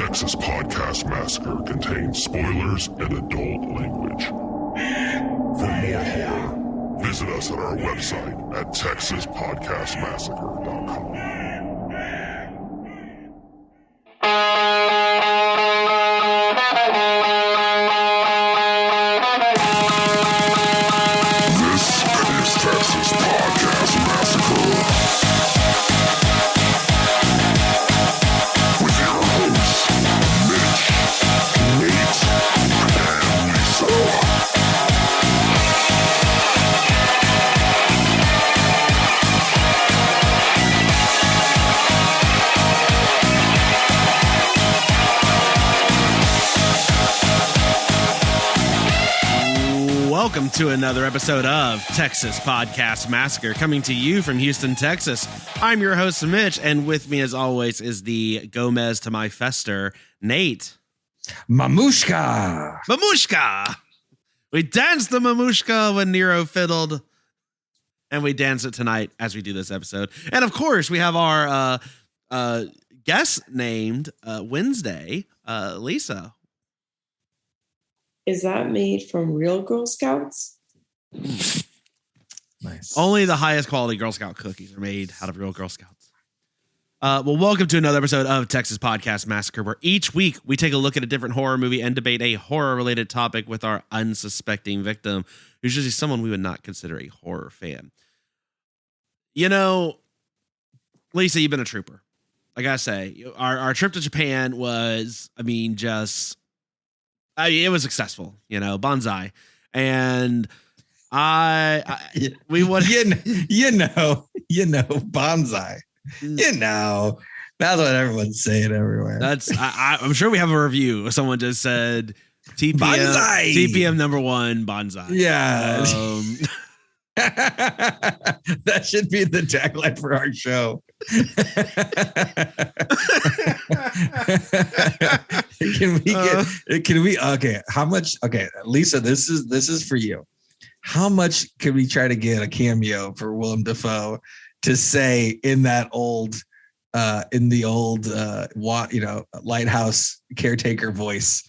Texas Podcast Massacre contains spoilers and adult language. For more horror, visit us at our website at texaspodcastmassacre.com. Welcome to another episode of Texas Podcast Massacre, coming to you from Houston, Texas. I'm your host, Mitch, and with me, as always, is the Gomez to my Fester, Nate. Mamushka! Mamushka! We danced the Mamushka when Nero fiddled, and we dance it tonight as we do this episode. And, of course, we have our guest named Wednesday, Lisa. Is that made from real Girl Scouts? Nice. Only the highest quality Girl Scout cookies are made out of real Girl Scouts. Well, welcome to another episode of Texas Podcast Massacre, where each week we take a look at a different horror movie and debate a horror-related topic with our unsuspecting victim, who's usually someone we would not consider a horror fan. You know, Lisa, you've been a trooper. I gotta say, our trip to Japan was, it was successful, bonsai. And we would, bonsai, that's what everyone's saying everywhere. I'm sure we have a review. Someone just said TPM number one bonsai. Yeah. That should be the tagline for our show. Okay, how much? Okay, Lisa, this is for you. How much can we try to get a cameo for Willem Dafoe to say in that old lighthouse caretaker voice,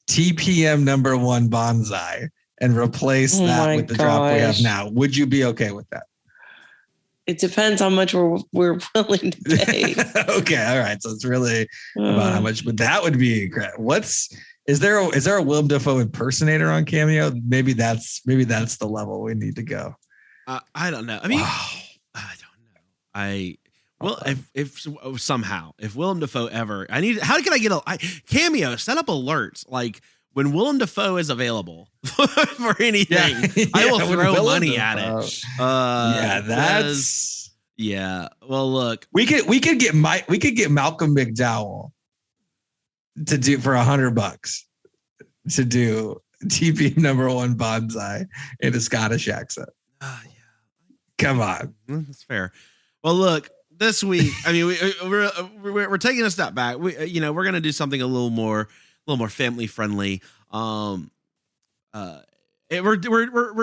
TPM number one bonsai, and replace that with the drop we have now? Would you be okay with that? It depends how much we're willing to pay. Okay, all right. So it's really about how much, but that would be great. Is there a Willem Dafoe impersonator on Cameo? Maybe that's the level we need to go. I don't know. I mean, I don't know. If somehow Willem Dafoe ever, how can I get Cameo set up alerts like when Willem Dafoe is available for anything, I will throw money at it. Well, look, we could get Malcolm McDowell to do for $100 to do TP number one bonsai in a Scottish accent. Come on, that's fair. Well, look, this week, we're taking a step back. We're going to do something a little more family friendly. We're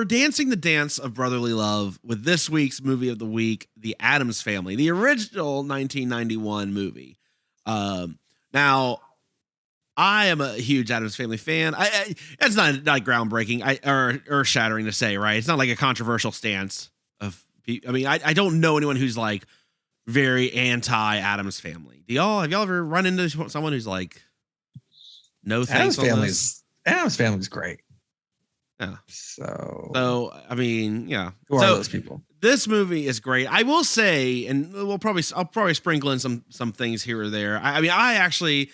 dancing the dance of brotherly love with this week's movie of the week, The Addams Family, the original 1991 movie. Now, I am a huge Addams Family fan. It's not groundbreaking or shattering to say, right? It's not like a controversial stance of. I don't know anyone who's like very anti Addams Family. Have y'all ever run into someone who's like, no thanks? Addams Family's great. Yeah. So yeah. Who are those people? This movie is great. I will say, and I'll probably sprinkle in some things here or there. I actually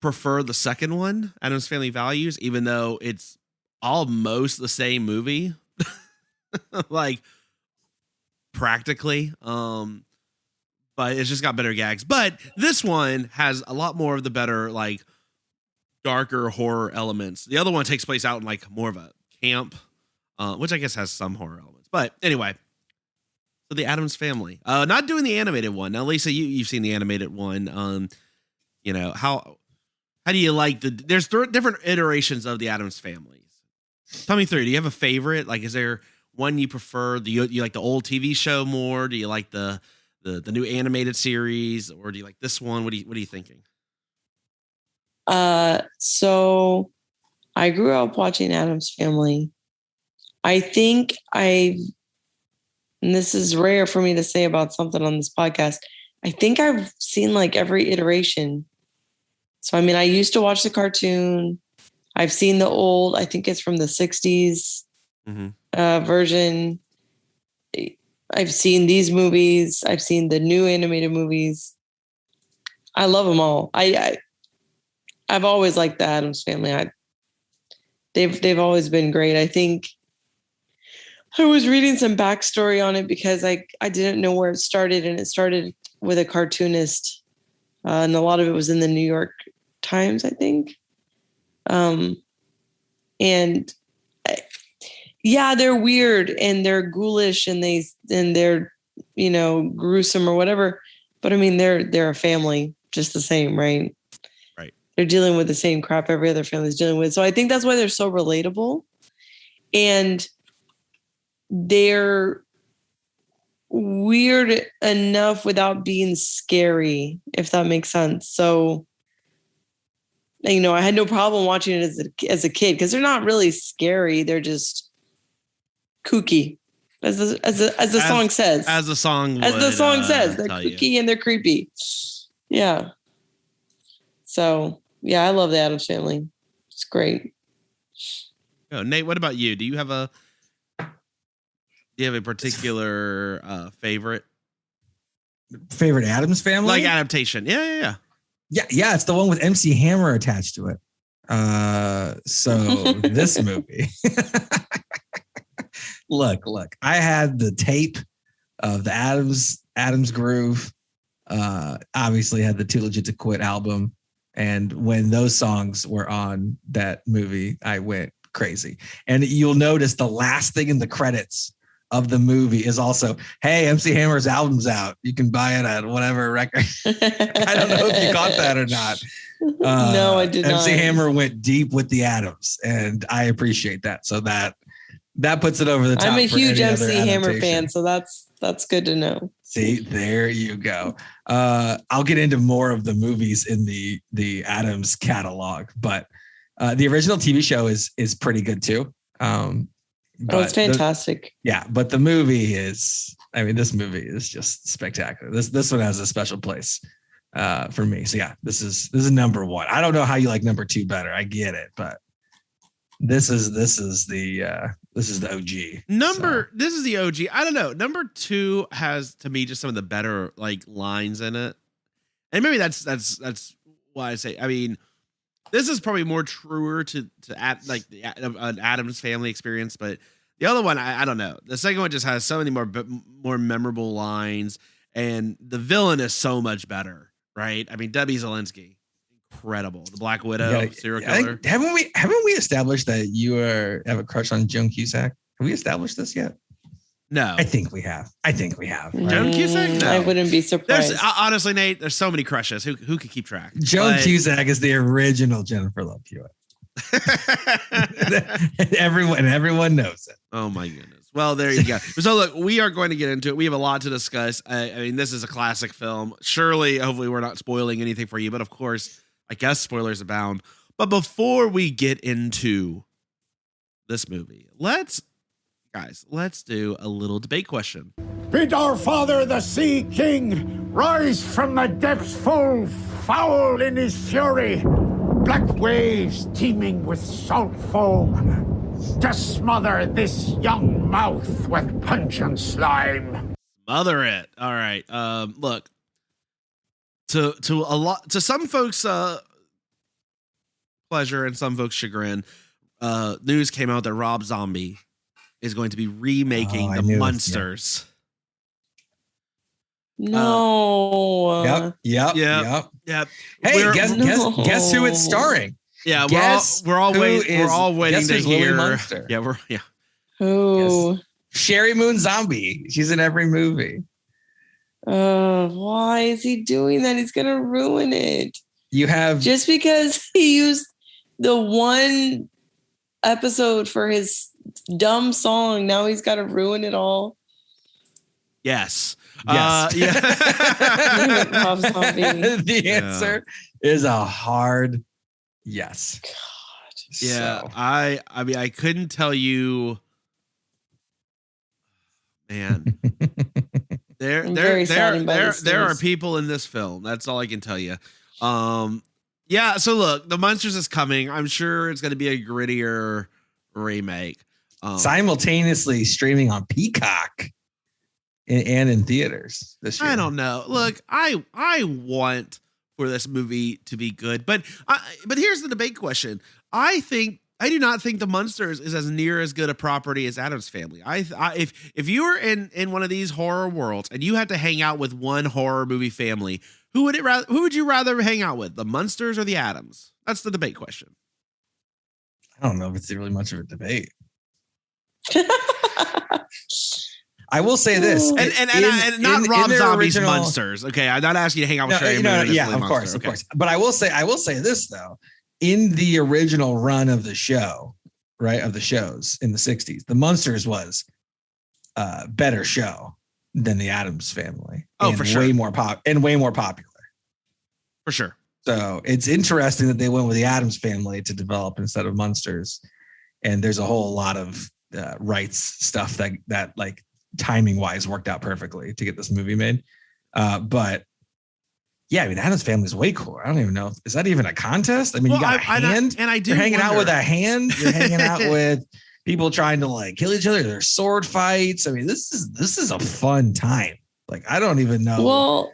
prefer the second one, Addams Family Values, even though it's almost the same movie, like practically. But it's just got better gags. But this one has a lot more of the better, like, darker horror elements. The other one takes place out in like more of a camp, which I guess has some horror elements. But anyway, so The Addams Family, not doing the animated one. Now, Lisa, you've seen the animated one. How do you like there's different iterations of the Addams Families. Tell me through. Do you have a favorite? Like, is there one you prefer? Do you like the old TV show more? Do you like the new animated series, or do you like this one? What are you thinking? So I grew up watching Addams Family. I think and this is rare for me to say about something on this podcast, I think I've seen like every iteration. So, I mean, I used to watch the cartoon. I've seen the old, I think it's from the 60s version. I've seen these movies. I've seen the new animated movies. I love them all. I've always liked the Addams Family. They've always been great. I think I was reading some backstory on it because I didn't know where it started, and it started with a cartoonist, and a lot of it was in the New York Times, I think. Yeah, they're weird and they're ghoulish and they're gruesome or whatever. But I mean, they're a family just the same, right? Right. They're dealing with the same crap every other family is dealing with. So I think that's why they're so relatable, and they're weird enough without being scary, if that makes sense. So, I had no problem watching it as a kid because they're not really scary. They're just kooky, as the song says. As the song says, they're kooky and they're creepy. Yeah. So yeah, I love the Addams Family. It's great. Oh, Nate, what about you? Do you have a particular favorite Addams Family? Like adaptation? Yeah. Yeah, it's the one with MC Hammer attached to it. So this movie. Look, I had the tape of the Addams Groove. Obviously had the Too Legit to Quit album. And when those songs were on that movie, I went crazy. And you'll notice the last thing in the credits of the movie is also, hey, MC Hammer's album's out. You can buy it at whatever record. I don't know if you caught that or not. No, I did not. MC Hammer went deep with the Addams, and I appreciate that. So that puts it over the top. I'm a huge MC Hammer fan, so that's good to know. See, there you go. I'll get into more of the movies in the Addams catalog, but the original TV show is pretty good too. It's fantastic. But the movie is, this movie is just spectacular. This one has a special place for me. So yeah, this is number one. I don't know how you like number two better. I get it, but this is the OG. This is the OG. I don't know. Number two has, to me, just some of the better like lines in it, and maybe that's why I say. I mean, this is probably more truer to an Addams Family experience, but the other one, I don't know. The second one just has so many more memorable lines, and the villain is so much better, right? I mean, Debbie Zielinski, incredible. The Black Widow, serial killer. Haven't we established that you have a crush on Joan Cusack? Have we established this yet? No, I think we have. Right? Joan Cusack? No. I wouldn't be surprised. Honestly, Nate, there's so many crushes. Who could keep track? Joan Cusack is the original Jennifer Love Hewitt. everyone knows it. Oh my goodness. Well, there you go. So look, we are going to get into it. We have a lot to discuss. I mean, this is a classic film. Surely, hopefully we're not spoiling anything for you, but of course, I guess spoilers abound. But before we get into this movie, let's do a little debate question. Bid our father, the Sea King, rise from the depths full foul in his fury. Black waves teeming with salt foam to smother this young mouth with pungent slime. Smother it. All right. Look, to some folks' pleasure and some folks' chagrin, news came out that Rob Zombie is going to be remaking the Munsters. No. Yep. Hey, guess who it's starring? Yeah, we're all waiting to hear. Munster? Who? Sherry Moon Zombie. She's in every movie. Why is he doing that? He's gonna ruin it. You have just because he used the one episode for his dumb song. Now he's got to ruin it all. Yes. Yeah. The answer is a hard Yes. Yeah, So. I mean, I couldn't tell you, man. There are people in this film. That's all I can tell you. Yeah. So look, the Munsters is coming. I'm sure it's going to be a grittier remake. Simultaneously streaming on Peacock and in theaters this year. I don't know. Look, I want for this movie to be good, but here's the debate question. I do not think the Munsters is as near as good a property as Addams Family. If you were in one of these horror worlds and you had to hang out with one horror movie family, who would you rather hang out with, the Munsters or the Addams? That's the debate question. I don't know if it's really much of a debate. I will say this, and not Rob Zombie's Munsters. Okay, I'm not asking you to hang out with Sherry Moon. Yeah, of course. But I will say this though. In the original run of the show, right, of the shows in the 60s, the Munsters was a better show than the Addams Family. Oh, for sure. Way more popular. For sure. So it's interesting that they went with the Addams Family to develop instead of Munsters. And there's a whole lot of rights stuff that like timing wise worked out perfectly to get this movie made. But yeah, I mean, Addams Family is way cooler. I don't even know. Is that even a contest? I mean, you got a hand, and I do. You're hanging out with a hand. You're hanging out with people trying to like kill each other. There's sword fights. I mean, this is a fun time. Like, I don't even know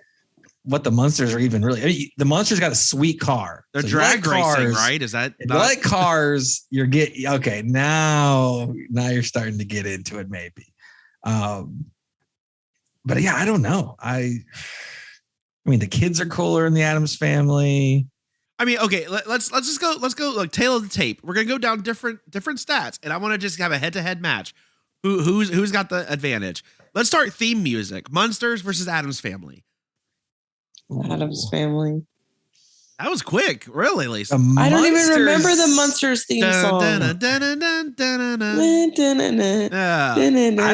what the Munsters are even really. I mean, the Munsters got a sweet car. They're drag racing, right? Is that not like cars? You're getting okay now. Now you're starting to get into it, maybe. But yeah, I don't know. I mean, the kids are cooler in the Addams Family. I mean, okay, let's just go. Let's go like tail of the tape. We're gonna go down different stats, and I want to just have a head-to-head match. Who's got the advantage? Let's start theme music. Munsters versus Addams Family. Addams Family. That was quick, really, Lisa. I don't even remember the Munsters theme song. I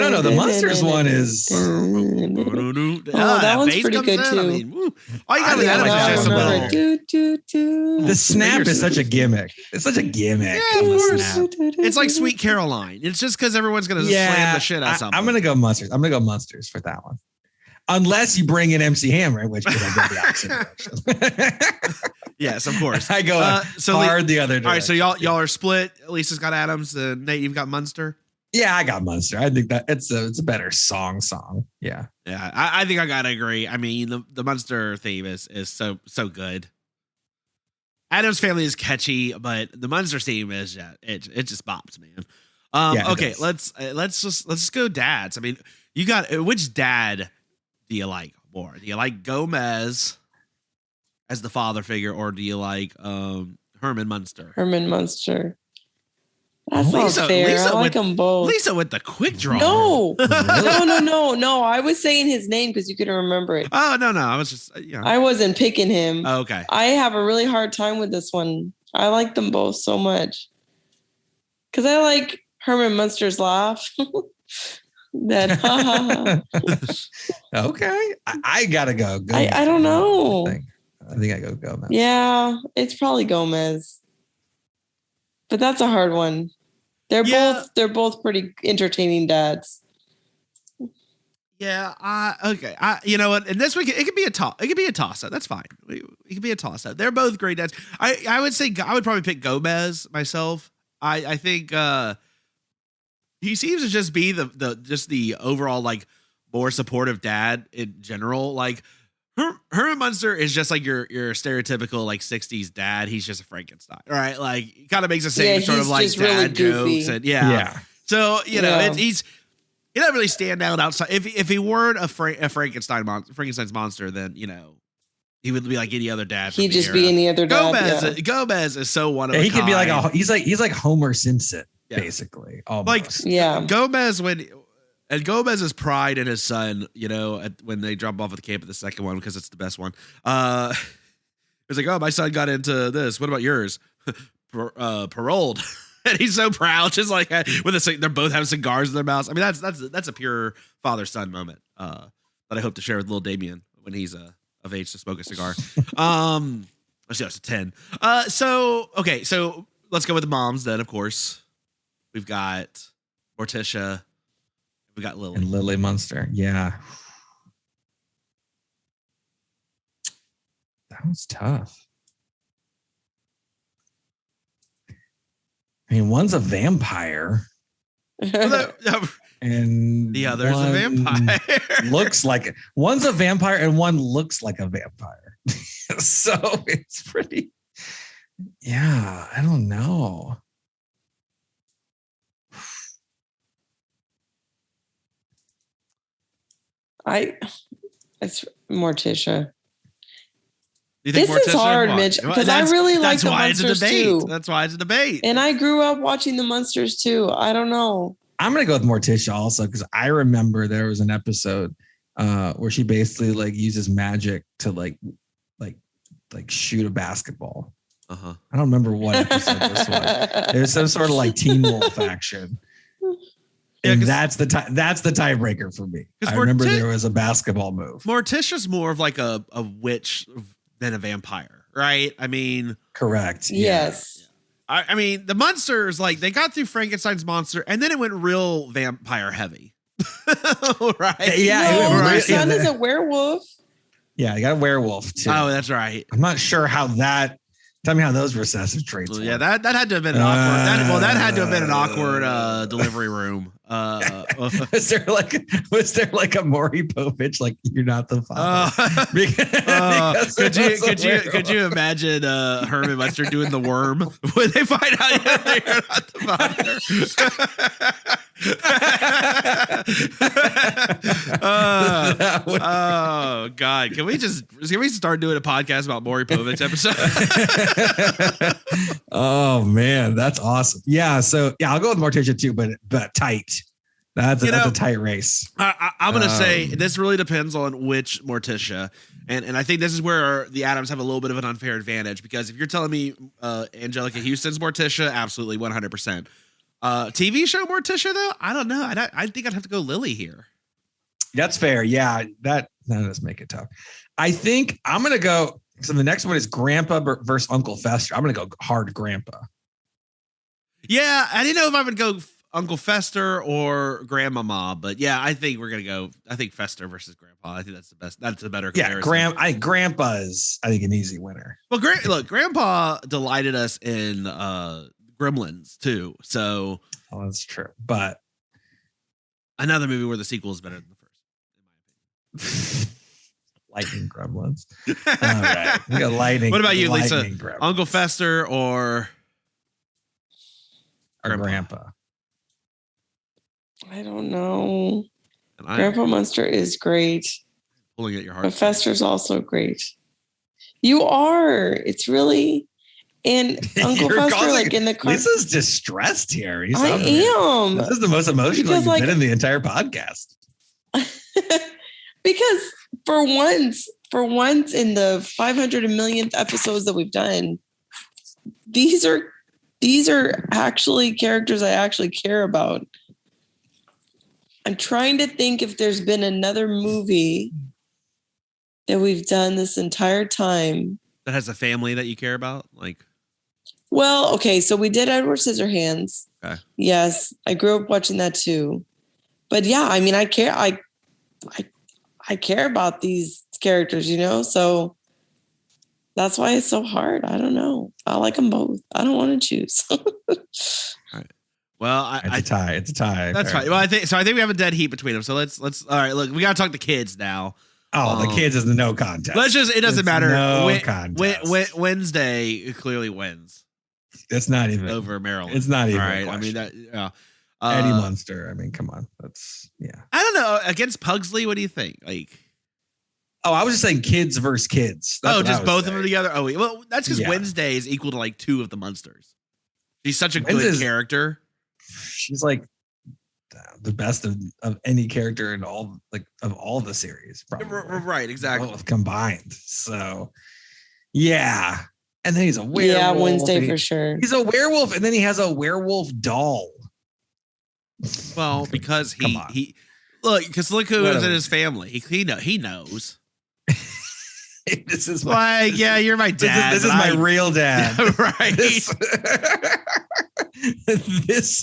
don't know. The Munsters one is. That one's pretty good too. I mean, all you got with Addams is just a little. The snap is such a gimmick. It's such a gimmick. Yeah, of course. It's like Sweet Caroline. It's just because everyone's gonna slam the shit out of something. I'm gonna go Munsters. I'm gonna go Munsters for that one. Unless you bring in MC Hammer, in which case I go the opposite direction. Yes, of course. I go hard the other direction. All right, so y'all are split. Lisa's got Addams. Nate, you've got Munster. Yeah, I got Munster. I think that it's a better song. Yeah. Yeah, I think I gotta agree. I mean, the Munster theme is so good. Addams Family is catchy, but the Munster theme is it just bops, man. Okay, let's just go dads. I mean, you got which dad do you like more? Do you like Gomez as the father figure, or do you like Herman Munster? Herman Munster. That's not fair. I like them both. Lisa with the quick draw. No. No. I was saying his name because you couldn't remember it. Oh, no. I was just, I wasn't picking him. Oh, okay. I have a really hard time with this one. I like them both so much. Because I like Herman Munster's laugh. Okay. I gotta go. I don't know. I think I go Gomez. Yeah, it's probably Gomez. But that's a hard one. They're both pretty entertaining dads. Yeah. Okay. You know what? And this week it could be a toss. It could be a toss up. That's fine. It could be a toss up. They're both great dads. I would say I would probably pick Gomez myself. I think he seems to just be the overall like more supportive dad in general. Like Herman Munster is just like your stereotypical like 60s dad. He's just a Frankenstein, right? Like he kind of makes the same sort of like dad really jokes and yeah. So you know he doesn't really stand out outside. If he weren't a Frankenstein's monster, then you know he would be like any other dad. He'd just be any other dad. Gomez is so one of a he kind. could be like he's like Homer Simpson basically. Almost. Like Gomez and Gomez's pride in his son, you know, when they jump off of the camp at the second one because it's the best one. It's like, oh, my son got into this. What about yours? Paroled. And he's so proud, just like they're both having cigars in their mouths. I mean, that's a pure father-son moment that I hope to share with little Damien when he's of age to smoke a cigar. Let's go to 10. So let's go with the moms then, of course. We've got Morticia. We got Lily. And Lily Munster. Yeah. That was tough. I mean, one's a vampire. And the other's a vampire. Looks like it. One's a vampire and one looks like a vampire. So it's pretty. Yeah, I don't know. It's Morticia. You think this is hard, Mitch, because I really like the Munsters too. That's why it's a debate. And I grew up watching the Munsters too. I don't know. I'm gonna go with Morticia also because I remember there was an episode where she basically like uses magic to like shoot a basketball. Uh-huh. I don't remember what episode this was. There's some sort of like Teen Wolf action. Yeah, and that's the tiebreaker for me. I remember there was a basketball move. Morticia's more of like a witch than a vampire, right? I mean, correct. Yes. Yeah. I mean, the Munsters, like they got through Frankenstein's monster, and then it went real vampire heavy, right? Yeah, no, my son is a werewolf. Yeah, I got a werewolf too. Oh, that's right. I'm not sure how that. Tell me how those recessive traits. Well, yeah, that had to have been an awkward. That had to have been an awkward delivery room. Was there like a Maury Povich? Like you're not the father. Could you imagine Herman Munster doing the worm when they find out you're not the father? Oh God! Can we start doing a podcast about Maury Povich episode? Oh man, that's awesome. Yeah, so yeah, I'll go with Morticia too, but tight. That's a tight race. I'm going to say this really depends on which Morticia. And I think this is where the Addams have a little bit of an unfair advantage because if you're telling me Angelica Houston's Morticia, absolutely 100%. TV show Morticia, though, I don't know. I think I'd have to go Lily here. That's fair. Yeah, that does make it tough. I think I'm going to go. So the next one is Grandpa versus Uncle Fester. I'm going to go hard Grandpa. Yeah, I didn't know if I would go Uncle Fester or Grandmama, but yeah, I think we're gonna go. I think Fester versus Grandpa. I think that's the best. That's the better comparison. Yeah, Grandpa is I think an easy winner. Well, look, Grandpa delighted us in Gremlins too. So that's true, but another movie where the sequel is better than the first, in my opinion. Lightning Gremlins. All right, we got lightning. What about you, Lisa? Gremlins. Uncle Fester or Grandpa? I don't know. Grandpa Munster is great. Pulling at your heart. But Fester's also great. You are. It's really. And Uncle Fester, like in the car. Lisa's distressed here. I am. This is the most emotional you've been in the entire podcast. Because for once in the 500 millionth episodes that we've done, these are actually characters I actually care about. I'm trying to think if there's been another movie that we've done this entire time that has a family that you care about, like. Well, okay, so we did Edward Scissorhands. Okay. Yes, I grew up watching that too. But yeah, I mean, I care. I care about these characters, you know. So that's why it's so hard. I don't know. I like them both. I don't want to choose. All right. Well, it's a tie. It's a tie. That's fine. Well, I think we have a dead heat between them. So let's. All right. Look, we got to talk to kids now. Oh, the kids is the no contest. It doesn't matter. No contest. Wednesday clearly wins. That's not even over Maryland. It's not even. Right. I mean that. Eddie Munster. I mean, come on. That's I don't know. Against Pugsley, what do you think? Like. Oh, I was just saying kids versus kids. That's just both of them together. Oh, well, that's because Wednesday is equal to like two of the Munsters. She's such a good character. She's like the best of any character in all the series, probably. Right, exactly. Both combined. So, yeah. And then he's a werewolf. Yeah, Wednesday for sure. He's a werewolf, and then he has a werewolf doll. Well, because look who is in his family. He knows. This is my like, yeah, you're my dad. This is my real dad. Right.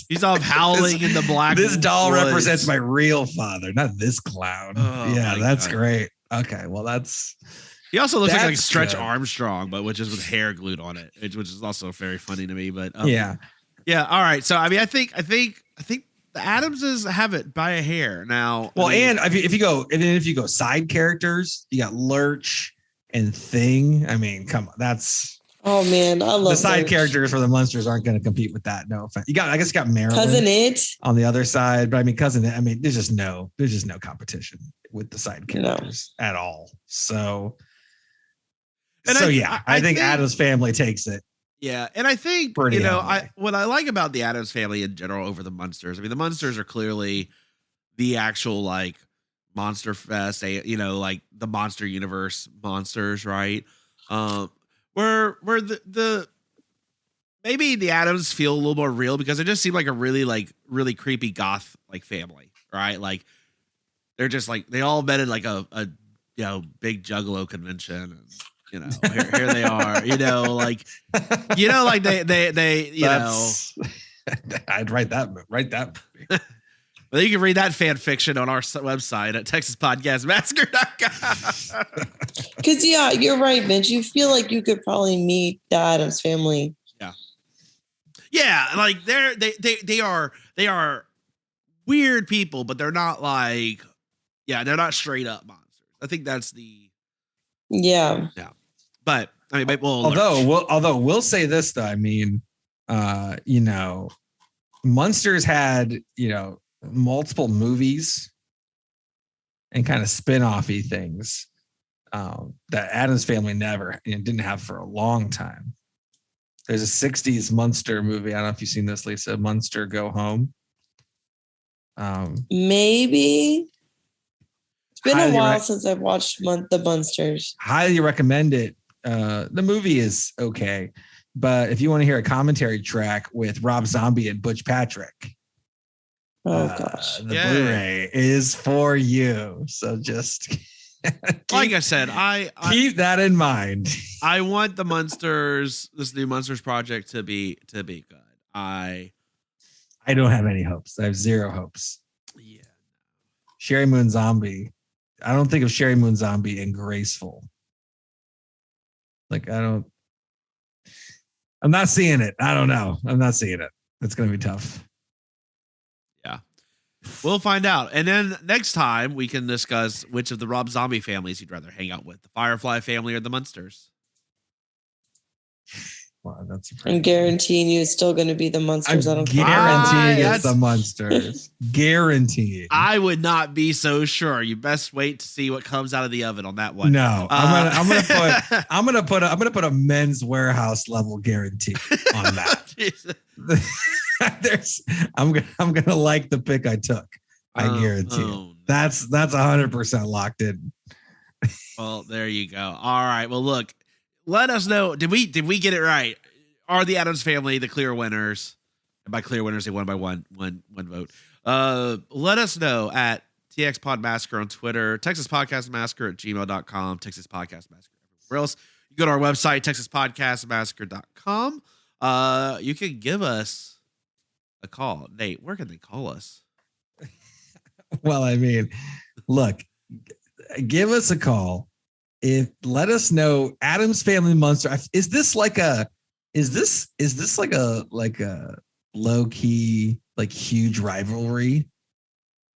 He's off howling in the black. This doll woods. represents my real father, not this clown. Oh, yeah, that's God. great. Okay, well, that's. He also looks like That's Stretch good. Armstrong, but which is with hair glued on it, which is also very funny to me. But Yeah. All right. So I mean, I think the Addamses have it by a hair now. Well, I mean, and if you go side characters, you got Lurch and Thing. I mean, come on, that's. Oh man, I love The side Lurch. characters for the Munsters aren't going to compete with that. No offense. I guess you got Marilyn Cousin It. on the other side, but I mean, Cousin It. I mean, there's just no competition with the side characters at all. So. And I think Addams Family takes it. Yeah, and I think Pretty heavily. what I like about the Addams Family in general over the Munsters. I mean, the Munsters are clearly the actual like Monster Fest, like the Monster Universe monsters, right? Where the maybe the Addams feel a little more real because they just seem like a really creepy goth like family, right? Like they're just like they all met at like a big Juggalo convention and. Here they are, like they I'd write that. Well, you can read that fan fiction on our website at TexasPodcastMassacre.com. Because you're right, Vince. You feel like you could probably meet the Addams Family. Yeah, like they are weird people, but they're not like they're not straight up monsters. I think that's the yeah. But I mean, although we'll say this though, I mean, Munsters had multiple movies and kind of spin-offy things that Addams Family never didn't have for a long time. There's a 60s Munster movie. I don't know if you've seen this, Lisa. Munster Go Home. Maybe. It's been a while since I've watched the Munsters. Highly recommend it. The movie is okay, but if you want to hear a commentary track with Rob Zombie and Butch Patrick, gosh, the Blu-ray is for you. So just like I said, I keep that in mind. I want the Munsters, this new Munsters project to be good. I don't have any hopes. I have zero hopes. Yeah. Sherry Moon Zombie. I don't think of Sherry Moon Zombie and Graceful. Like, I'm not seeing it. I don't know. I'm not seeing it. It's going to be tough. Yeah. We'll find out. And then next time we can discuss which of the Rob Zombie families you'd rather hang out with, the Firefly family or the Munsters. Wow, that's I'm guaranteeing you it's still going to be the Munsters. I'm guaranteeing it's the Munsters. Guaranteed. I would not be so sure. You best wait to see what comes out of the oven on that one. No, I'm gonna put a Men's Warehouse level guarantee on that. I'm gonna like the pick I took. I guarantee it. No. That's 100% locked in. Well, there you go. All right. Well, look. Let us know. Did we get it right? Are the Addams Family the clear winners? And by clear winners, they won by one vote. Let us know at TX Pod Massacre on Twitter, Texas Podcast Massacre at gmail.com, Texas Podcast Massacre everywhere else. You go to our website, TexasPodcastMassacre.com. You can give us a call. Nate, where can they call us? Well, I mean, look, give us a call. Let us know Addams Family Munster. Is this like a low key, like huge rivalry?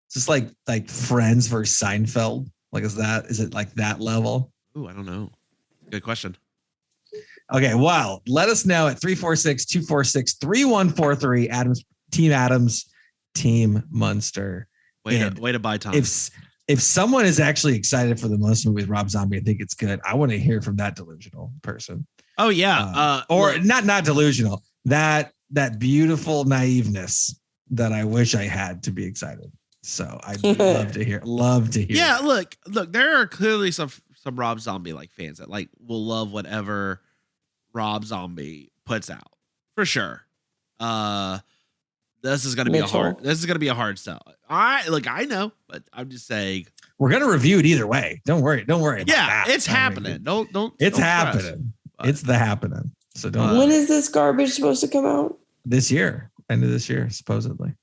Is this like Friends versus Seinfeld? Like, is it like that level? Ooh, I don't know. Good question. Okay. Well, let us know at 346-246-3143. Addams, Team Munster. Way to buy time. If someone is actually excited for the Munster movie with Rob Zombie, I think it's good. I want to hear from that delusional person. Oh yeah, or look, not delusional. That beautiful naiveness that I wish I had to be excited. So I'd love to hear. Yeah, look. There are clearly some Rob Zombie like fans that like will love whatever Rob Zombie puts out for sure. This is going to be a hard sell. All right, look, I know, but I'm just saying We're gonna review it either way. Don't worry. Don't worry. About that. It's happening. Don't. It's don't happening. stress. It's the happening. So don't. When is this garbage supposed to come out? This year, end of this year, supposedly.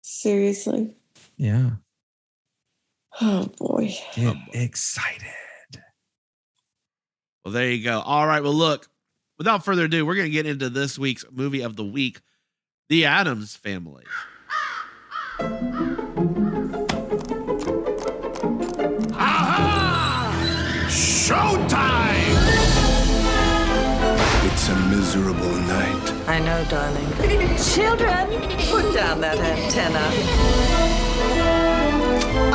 Seriously? Yeah. Oh boy. Get excited. Well, there you go. All right. Well, look. Without further ado, we're gonna get into this week's movie of the week, The Addams Family. Aha! Showtime! It's a miserable night. I know, darling. Children, put down that antenna.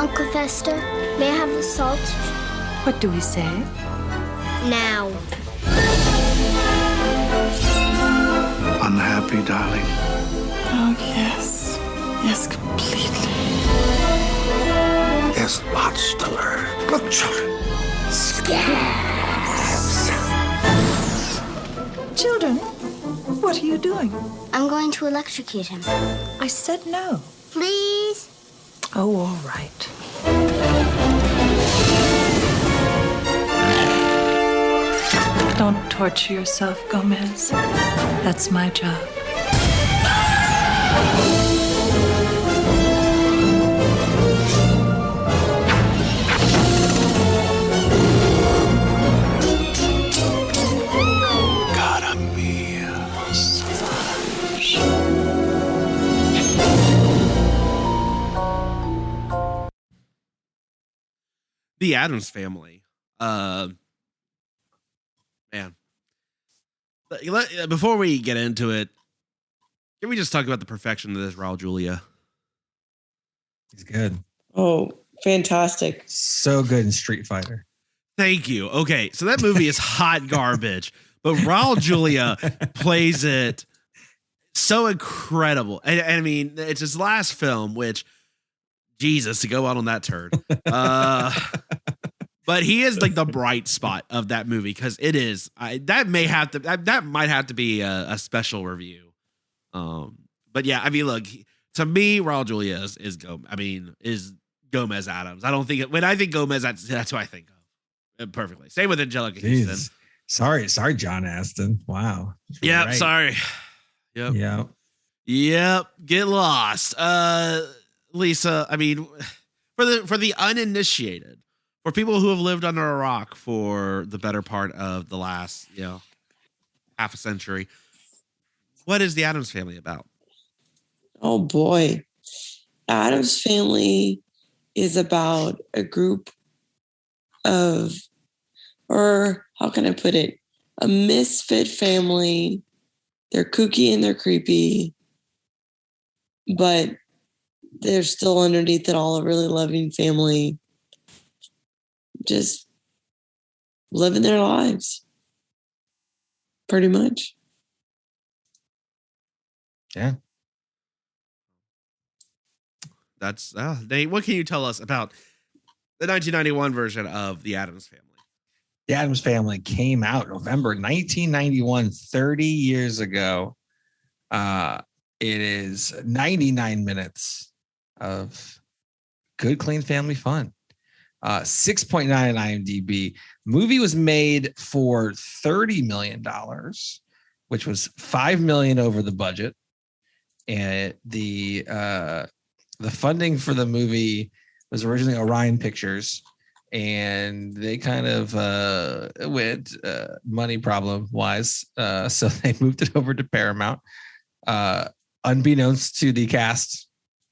Uncle Fester, may I have the salt? What do we say? Now. Unhappy, darling. Oh, yes. Yes, completely. There's lots to learn. Look, children. Children, what are you doing? I'm going to electrocute him. I said no. Please? Oh, all right. Don't torture yourself, Gomez. That's my job. Cara mia, savage. The Addams Family. Man. Before we get into it, can we just talk about the perfection of this Raul Julia? He's good. Oh, fantastic. So good in Street Fighter. Thank you. Okay, so that movie is hot garbage, but Raul Julia plays it so incredible. And I mean, it's his last film, which, Jesus, to go out on that turd. But he is like the bright spot of that movie because it is. That might have to be a special review. But yeah, I mean, look, to me, Raul Julia is Gomez Addams. I don't think when I think Gomez, that's what I think of perfectly. Same with Angelica Houston. Sorry, John Aston. Wow. Yep. Right. Sorry. Yep. Get lost. Lisa, I mean, for the uninitiated, for people who have lived under a rock for the better part of the last, half a century, what is the Addams Family about? Oh boy. Addams Family is about a group of, or how can I put it? A misfit family. They're kooky and they're creepy, but they're still underneath it all a really loving family. Just living their lives. Pretty much. Yeah. That's Nate, what can you tell us about the 1991 version of The Addams Family? The Addams Family came out November 1991, 30 years ago. It is 99 minutes of good, clean family fun. 6.9 on IMDb. Movie was made for $30 million, which was $5 million over the budget. And the funding for the movie was originally Orion Pictures, and they kind of went money problem wise. So they moved it over to Paramount, unbeknownst to the cast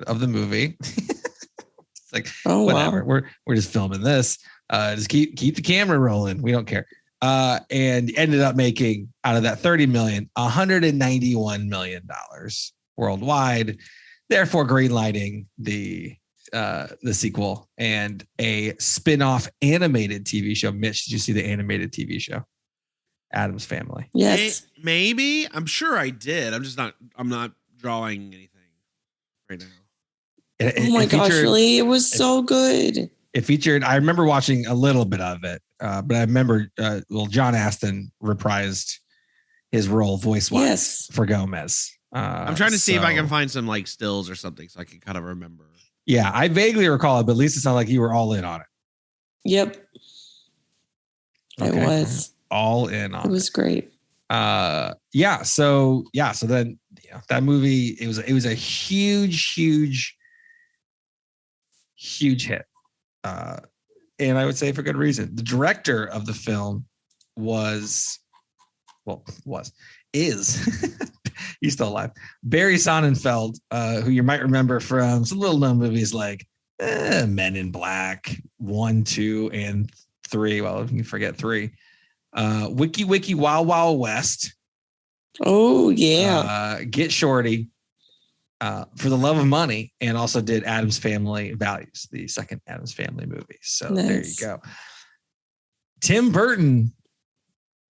of the movie. It's like, whatever. Wow. We're just filming this. Just keep the camera rolling. We don't care. And ended up making out of that 30 million, $191 million worldwide. Therefore, greenlighting the sequel and a spin-off animated TV show. Mitch, did you see the animated TV show? Addams Family. Yes. Maybe. I'm sure I did. I'm not drawing anything right now. Oh my gosh, really? It was so good. It featured, I remember watching a little bit of it, but I remember, John Aston reprised his role voice-wise for Gomez. I'm trying to see if I can find some like stills or something so I can kind of remember. Yeah, I vaguely recall it, but at least it sounded like you were all in on it. Yep. Okay. I was. All in on it. It was great. So then that movie, it was a huge hit. And I would say for good reason. The director of the film is he's still alive. Barry Sonnenfeld, who you might remember from some little known movies like Men in Black 1, 2, and 3. Well, if you forget 3. Wiki Wild Wild West. Oh yeah. Get Shorty. For the Love of Money, and also did Addams Family Values, the second Addams Family movie. So There you go. Tim Burton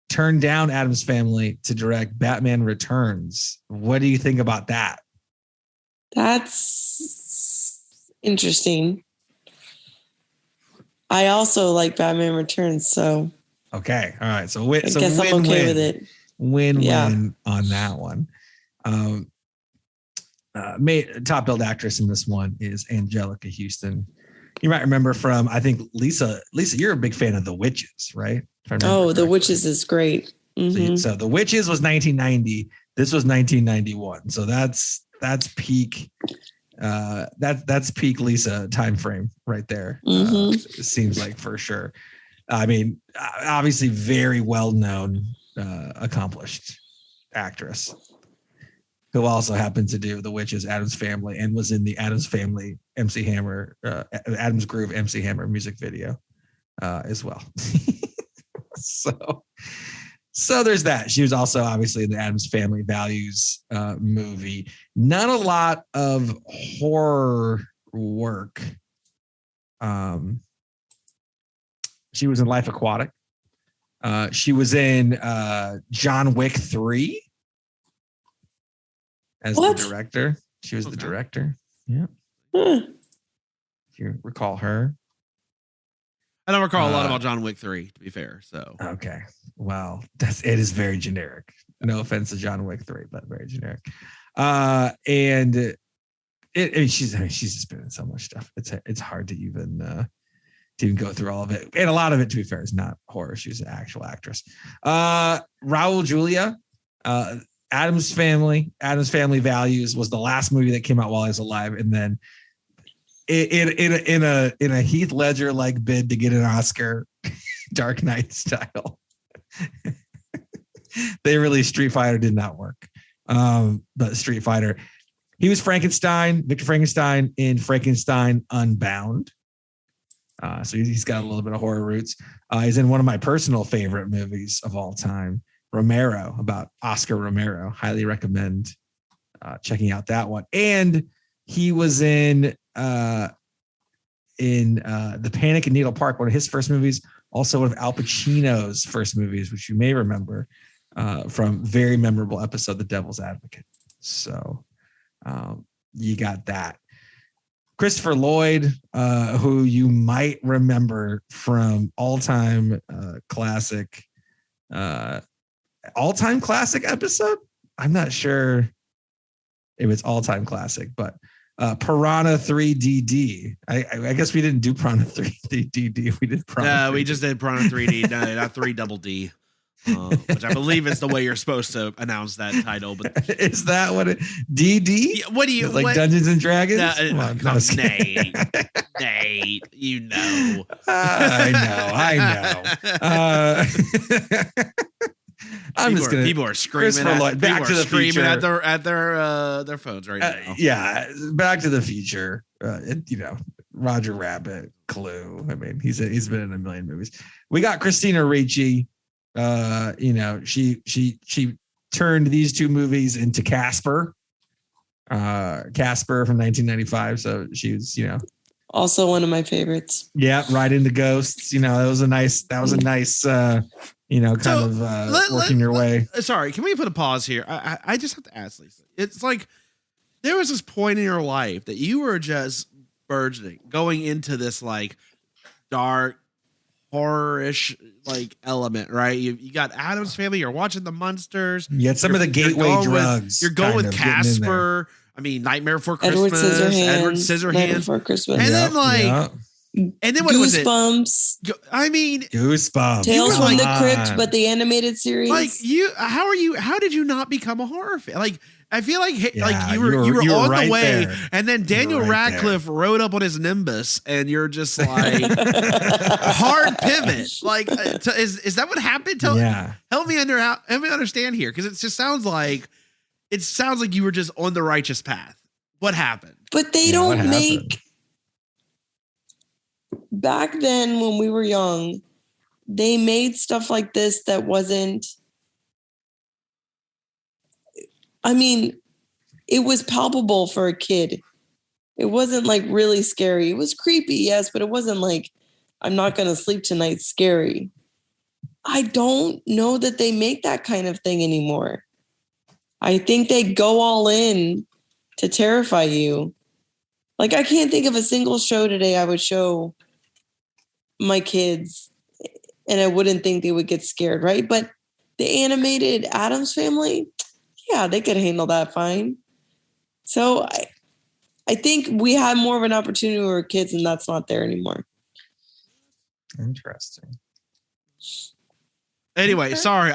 turned down Addams Family to direct Batman Returns. What do you think about that? That's interesting. I also like Batman Returns, so okay, all right. So I guess I'm okay with it. Win on that one. Top billed actress in this one is Angelica Houston. You might remember from, I think, Lisa, you're a big fan of The Witches, right? The Witches is great. Mm-hmm. So The Witches was 1990. This was 1991. So that's peak. That's peak Lisa time frame right there. Mm-hmm. It seems like, for sure. I mean, obviously very well known, accomplished actress, who also happened to do The Witches, Addams Family, and was in the Addams Family MC Hammer, Addams Groove MC Hammer music video as well. So there's that. She was also obviously in the Addams Family Values movie. Not a lot of horror work. She was in Life Aquatic. She was in John Wick 3. As the director. She was the director. Yeah. If you recall her. I don't recall a lot about John Wick 3, to be fair. So okay. Well, it is very generic. No offense to John Wick 3, but very generic. And she's just been in so much stuff. It's hard to even go through all of it. And a lot of it, to be fair, is not horror. She's an actual actress. Raul Julia. Addams Family Values was the last movie that came out while I was alive, and then in a Heath Ledger like bid to get an Oscar, Dark Knight style, they released Street Fighter. Did not work, but Street Fighter. He was Victor Frankenstein in Frankenstein Unbound. So he's got a little bit of horror roots. He's in one of my personal favorite movies of all time, Romero, about Oscar Romero. Highly recommend checking out that one. And he was in The Panic in Needle Park, one of his first movies, also one of Al Pacino's first movies, which you may remember from very memorable episode, The Devil's Advocate. So you got that. Christopher Lloyd, who you might remember from all-time classic episode. I'm not sure if it's all-time classic, but Piranha 3DD. I guess we didn't do Piranha 3DD. We did Piranha. No, we just did Piranha 3D. No, not 3 double D. Which I believe is the way you're supposed to announce that title. But is that what it? DD? Yeah, what do you like? Dungeons and Dragons? Nate, you know. I know. People are screaming at their phones right now. Yeah, Back to the Future. Roger Rabbit, Clue. I mean, he's been in a million movies. We got Christina Ricci. She turned these two movies into Casper. Casper from 1995. So she was, also one of my favorites. Yeah, right into Ghosts. That was a nice working your way. Sorry, can we put a pause here? I just have to ask Lisa. It's like there was this point in your life that you were just burgeoning, going into this like dark, horror-ish like element, right? You got Addams Family. You're watching the Munsters. You had some of the gateway drugs. You're going with Casper. I mean, Nightmare Before Edward Christmas, Edward Scissorhands, Night Scissorhands, Before Christmas. and then like, and then what was it? Goosebumps. I mean, Goosebumps. Tales from like- the Crypt, but the animated series. like how did you not become a horror fan? Like, I feel like Yeah, like you were on right the way, there. and then Daniel right Radcliffe rode up on his Nimbus, and you're just like hard pivot. Like, is that what happened? Help me understand here, because it just sounds like you were just on the righteous path. What happened? But they don't make. Back then, when we were young, they made stuff like this that wasn't. I mean, it was palpable for a kid. It wasn't like really scary. It was creepy, yes, but it wasn't like, I'm not going to sleep tonight scary. I don't know that they make that kind of thing anymore. I think they go all in to terrify you. Like, I can't think of a single show today I would show my kids and I wouldn't think they would get scared, right? But the animated Addams Family, yeah, they could handle that fine. So I think we had more of an opportunity when we were kids, and that's not there anymore. Interesting. Anyway, sorry,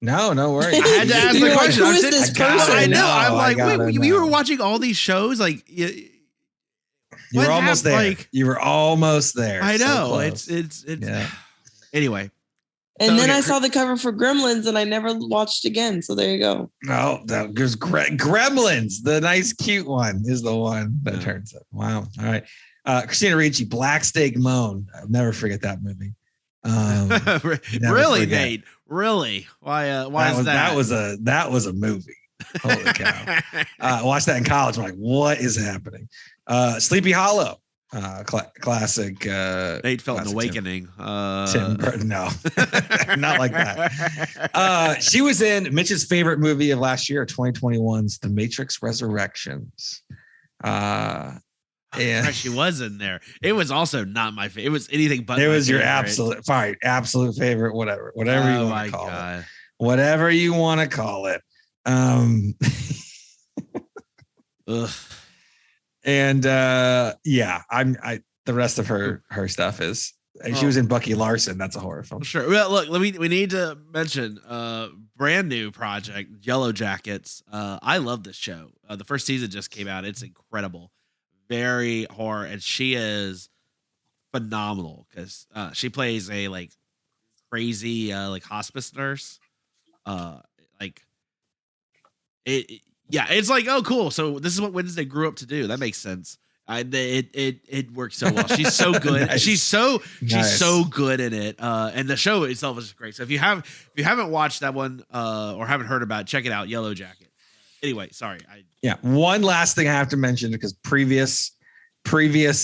No worries. I had to ask the question. Who is this person? I know. I'm like, wait, we were watching all these shows. Like, you were almost there. Like, you were almost there. I know. So it's yeah. Anyway. And then I saw the cover for Gremlins, and I never watched again. So there you go. No, that goes Gremlins. The nice, cute one is the one that turns up. Wow. All right. Christina Ricci, Black Steak Moan. I'll never forget that movie. Really, forget. Nate? Really? Why is that? That was a movie. Holy cow. Watched that in college. I'm like, what is happening? Sleepy Hollow. Classic. Nate felt an awakening. Tim Burton. No, not like that. She was in Mitch's favorite movie of last year, 2021's The Matrix Resurrections. And she was in there. It was also not my favorite. It was anything but. It was your favorite. absolute favorite. Whatever you want to call it. Whatever you want to call it. Ugh. And the rest of her stuff is she was in Bucky Larson. That's a horror film. Sure. Well, look, we need to mention brand new project, Yellow Jackets. I love this show. The first season just came out. It's incredible, very horror, and she is phenomenal because she plays a like crazy like hospice nurse. It's like, oh, cool. So this is what Wednesday grew up to do. That makes sense. It works so well. She's so good. Nice. She's so good in it. And the show itself is great. So if you haven't watched that one or haven't heard about it, check it out. Yellow Jacket. Anyway, sorry. One last thing I have to mention, because previous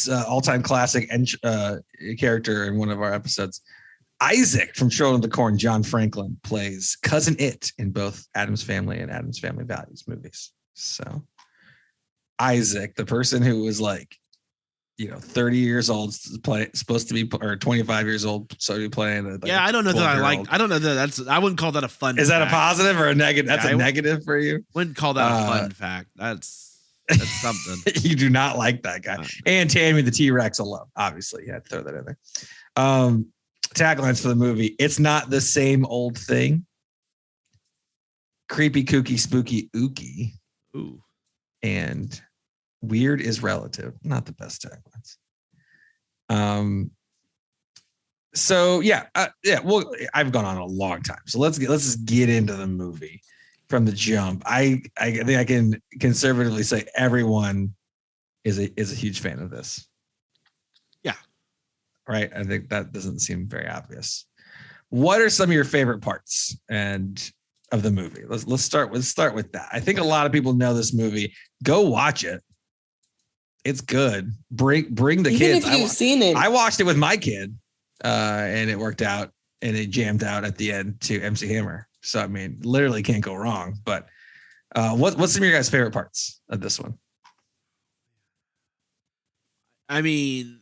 all-time classic character in one of our episodes, Isaac from Children of the Corn, John Franklin, plays Cousin It in both Addams Family and Addams Family Values movies. So Isaac, the person who was like, 30 years old, supposed to be, or 25 years old, so to be playing. I don't know that I don't know that I wouldn't call that a fun. Is that fact. a positive or a negative? That's a negative for you. Wouldn't call that a fun fact. That's something. You do not like that guy. And Tammy the T-Rex alone. Obviously, you had to throw that in there. Taglines for the movie: it's not the same old thing. Creepy, kooky, spooky, ooky. Ooh. And weird is relative. Not the best taglines. Well, I've gone on a long time. So let's just get into the movie from the jump. I think I can conservatively say everyone is a huge fan of this. Yeah. Right. I think that doesn't seem very obvious. What are some of your favorite parts of the movie? Let's start with that. I think a lot of people know this movie. Go watch it. It's good. Bring the kids. Even if you've seen it. I watched it with my kid, and it worked out, and it jammed out at the end to MC Hammer. So I mean, literally can't go wrong. But what's some of your guys' favorite parts of this one? I mean,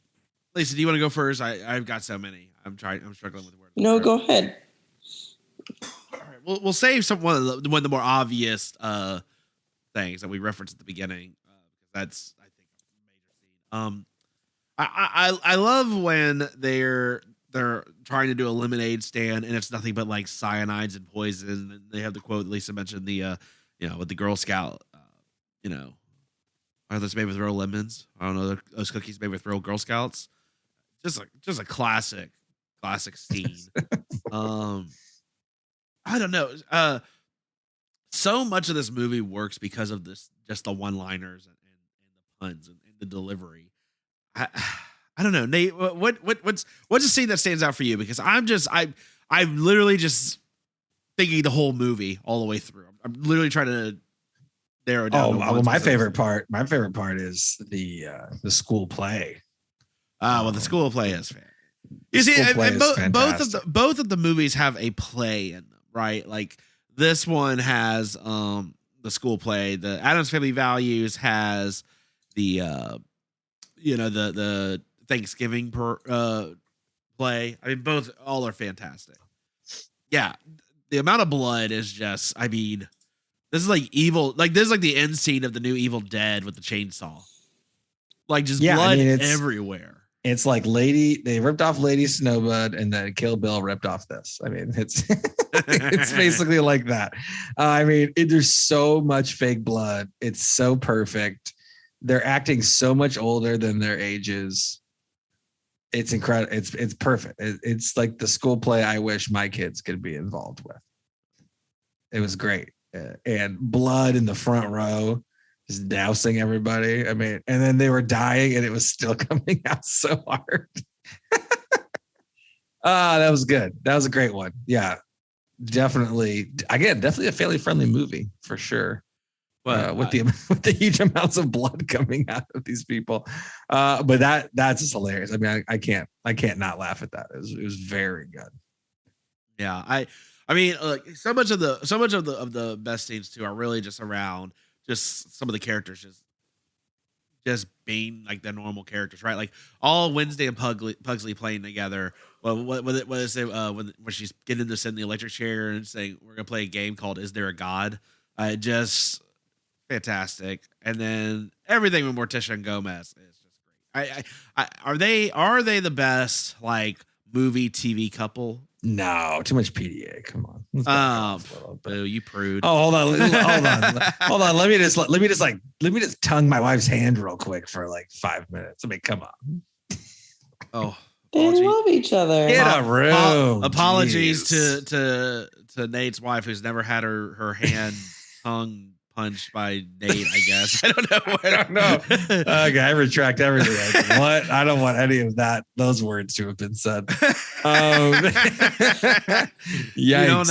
Lisa, do you want to go first? I've got so many. I'm struggling with the word. No, go ahead. All right, we'll save one of the more obvious things that we referenced at the beginning. That's, I think, a major scene. I love when they're trying to do a lemonade stand and it's nothing but like cyanides and poison. And they have the quote that Lisa mentioned, with the Girl Scout, are those made with real lemons? I don't know. Those cookies made with real Girl Scouts. Just a classic scene. I don't know. So much of this movie works because of just the one-liners and the puns and the delivery. I don't know, Nate. What's a scene that stands out for you? Because I'm literally just thinking the whole movie all the way through. I'm literally trying to narrow down. Oh, well, my favorite part is the school play. The school play is fair. You see, both of the movies have a play in them, right? Like this one has the school play. The Addams Family Values has the the Thanksgiving play. I mean, all are fantastic. Yeah, the amount of blood is just. I mean, this is like evil. Like this is like the end scene of the new Evil Dead with the chainsaw. Like just blood everywhere. It's like they ripped off Lady Snowblood and then Kill Bill ripped off this. I mean, it's it's basically like that. I mean, there's so much fake blood. It's so perfect. They're acting so much older than their ages. It's incredible. It's perfect. It's like the school play I wish my kids could be involved with. It was great. And blood in the front row, just dousing everybody. I mean, and then they were dying and it was still coming out so hard. That was good. That was a great one. Yeah, definitely. Again, definitely a family friendly movie for sure. With the huge amounts of blood coming out of these people, but that's just hilarious. I mean, I can't not laugh at that. It was very good. Yeah, I mean, so much of the best scenes too are really just around just some of the characters just being like the normal characters, right? Like all Wednesday and Pugsley playing together. Well, what is it when she's getting to sit in the electric chair and saying we're gonna play a game called Is There a God? Just fantastic. And then everything with Morticia and Gomez is just great. Are they the best like movie TV couple? No, too much PDA. Come on. Boo, you prude. Oh, hold on. Let me just tongue my wife's hand real quick for like 5 minutes. I mean, come on. Oh, they love each other. Get a room. Apologies to Nate's wife, who's never had her hand tongue punched by Nate, I guess. I don't know. I don't know. Okay, I retract everything. What? I don't want any of those words to have been said. Yikes. You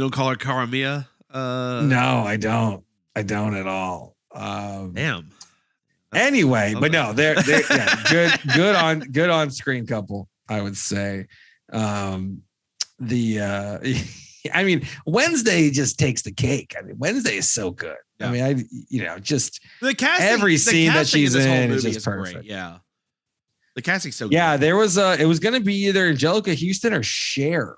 don't call her Karamia? No, I don't. I don't at all. Damn. Anyway, but no, they're good on screen couple, I would say. I mean, Wednesday just takes the cake. I mean, Wednesday is so good. Yeah. I mean, the casting, every scene that she's in is just perfect. Great. Yeah, the casting's so good. Yeah, it was going to be either Angelica Houston or Cher.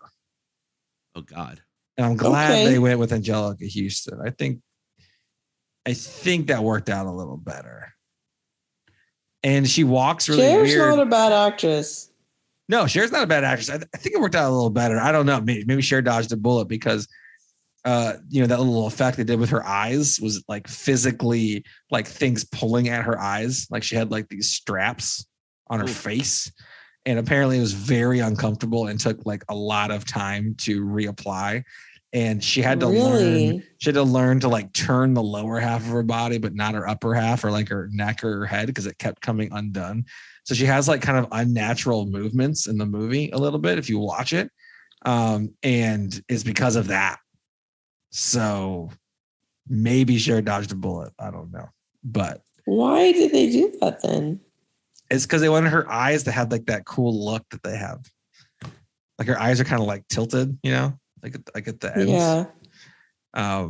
Oh God. And I'm glad they went with Angelica Houston. I think that worked out a little better. And she walks really weird. Cher's not a bad actress. No, Cher's not a bad actress. I think it worked out a little better. I don't know. Maybe Cher dodged a bullet because, that little effect they did with her eyes was like physically like things pulling at her eyes. Like she had like these straps on her face. And apparently it was very uncomfortable and took like a lot of time to reapply. And she had to learn to like turn the lower half of her body, but not her upper half or like her neck or her head because it kept coming undone. So she has like kind of unnatural movements in the movie a little bit if you watch it. And it's because of that. So maybe Cher dodged a bullet. I don't know. But why did they do that then? It's because they wanted her eyes to have like that cool look that they have. Like her eyes are kind of like tilted, like at the ends. Yeah. I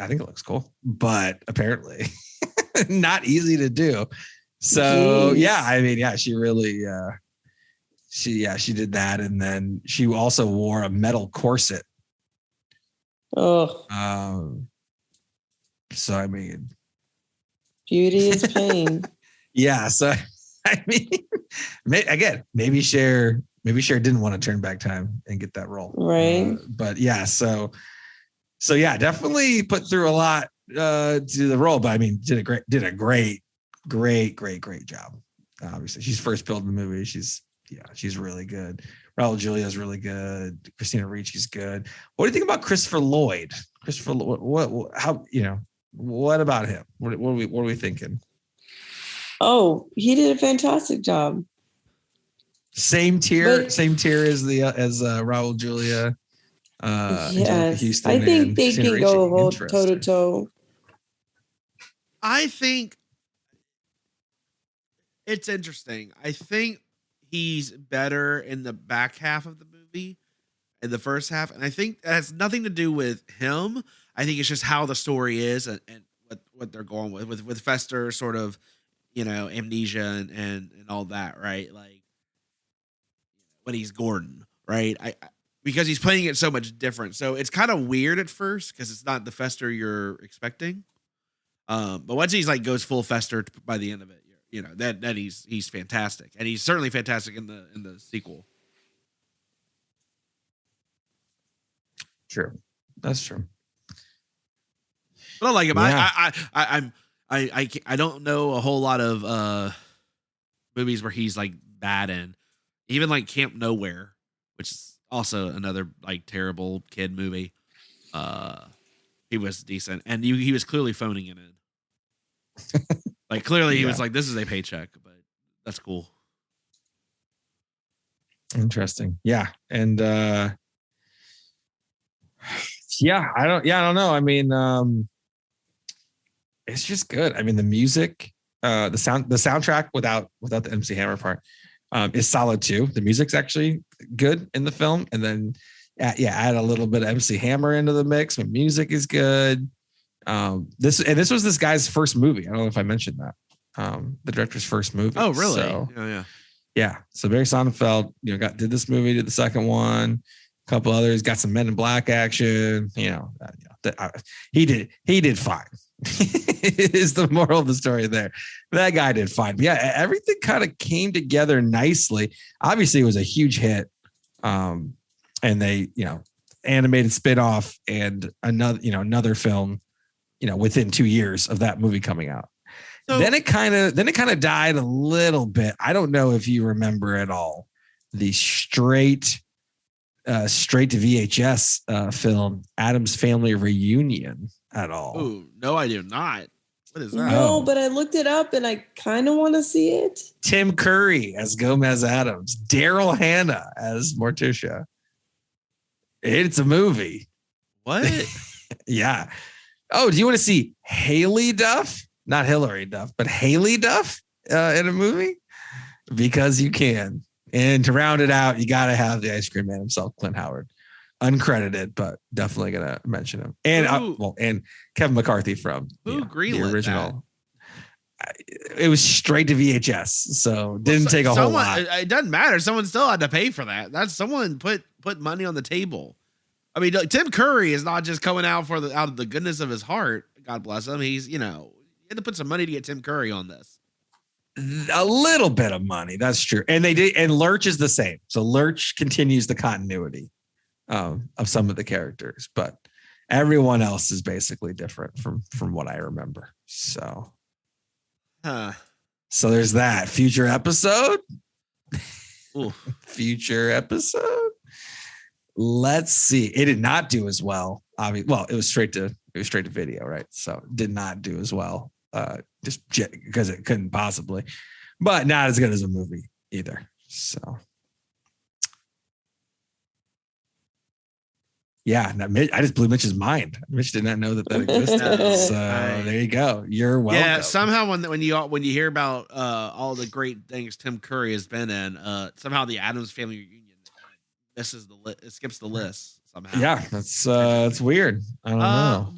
think it looks cool, but apparently not easy to do. So yeah, I mean, yeah, she really, she did that. And then she also wore a metal corset. Oh, So I mean, beauty is pain. yeah. So I mean, maybe Cher didn't want to turn back time and get that role, right? But yeah, so yeah, definitely put through a lot to the role. But I mean, did a great job. Obviously, she's first billed in the movie. She's really good. Raul Julia's really good. Christina Ricci's good. What do you think about Christopher Lloyd? What about him? What are we thinking? Oh, he did a fantastic job. Same tier as Raul Julia. Angelica Houston. I think they Christina can go Ricci. toe to toe. I think it's interesting. I think he's better in the back half of the movie in the first half. And I think that has nothing to do with him. I think it's just how the story is and what they're going with Fester sort of, amnesia and all that, right? Like when he's Gordon, right? Because he's playing it so much different. So it's kind of weird at first because it's not the Fester you're expecting. But once he's like goes full Fester by the end of it, that he's fantastic, and he's certainly fantastic in the sequel. True, that's true. But I like him. Yeah. I don't know a whole lot of movies where he's like bad in, even like Camp Nowhere, which is also another like terrible kid movie. He was decent, and he was clearly phoning it in. Like clearly he was like, this is a paycheck, but that's cool. Interesting. Yeah. And I don't know. I mean, it's just good. I mean, the music, the soundtrack without the MC Hammer part is solid too. The music's actually good in the film. And then add a little bit of MC Hammer into the mix. The music is good. This was this guy's first movie. I don't know if I mentioned that. The director's first movie. Oh, really? So, yeah. So Barry Sonnenfeld, did this movie, did the second one, a couple others, got some Men in Black action. He did fine. Is the moral of the story there? That guy did fine. But yeah, everything kind of came together nicely. Obviously, it was a huge hit. And they, animated spinoff and another film. Within 2 years of that movie coming out. So, then it kind of died a little bit. I don't know if you remember at all the straight to VHS film Addams Family Reunion at all. Ooh, no, I do not. What is that? No, but I looked it up and I kind of want to see it. Tim Curry as Gomez Addams, Daryl Hannah as Morticia. It's a movie. What? Yeah. Oh, do you want to see Haley Duff? Not Hillary Duff, but Haley Duff in a movie? Because you can. And to round it out, you got to have the ice cream man himself, Clint Howard. Uncredited, but definitely going to mention him. And and Kevin McCarthy from the original. It was straight to VHS, so didn't take a whole lot. It doesn't matter. Someone still had to pay for that. That's someone put money on the table. I mean, Tim Curry is not just coming out out of the goodness of his heart. God bless him. He's, you had to put some money to get Tim Curry on this. A little bit of money. That's true. And they did. And Lurch is the same. So Lurch continues the continuity of some of the characters, but everyone else is basically different from what I remember. So, so there's that future episode. Future episode. Let's see. It did not do as well. Well, it was straight to video, right? So it did not do as well, just because it couldn't possibly, but not as good as a movie either. So, yeah, I just blew Mitch's mind. Mitch did not know that existed. So there you go. You're welcome. Yeah, somehow when you hear about all the great things Tim Curry has been in, somehow the Addams Family Reunion. This is it skips the list somehow. Yeah, that's weird. I don't know.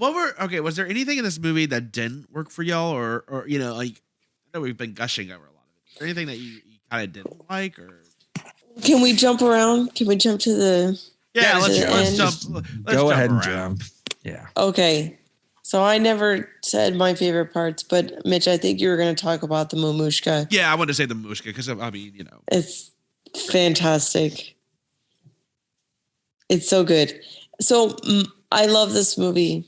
Was there anything in this movie that didn't work for y'all, or like I know we've been gushing over a lot of it. Is there anything that you kind of didn't like, or can we jump around? Can we jump to the let's jump. Go ahead and jump. Yeah. Okay. So I never said my favorite parts, but Mitch, I think you were going to talk about the Mamushka. Yeah, I wanted to say the Mamushka because I mean, you know, it's fantastic. It's so good. So I love this movie,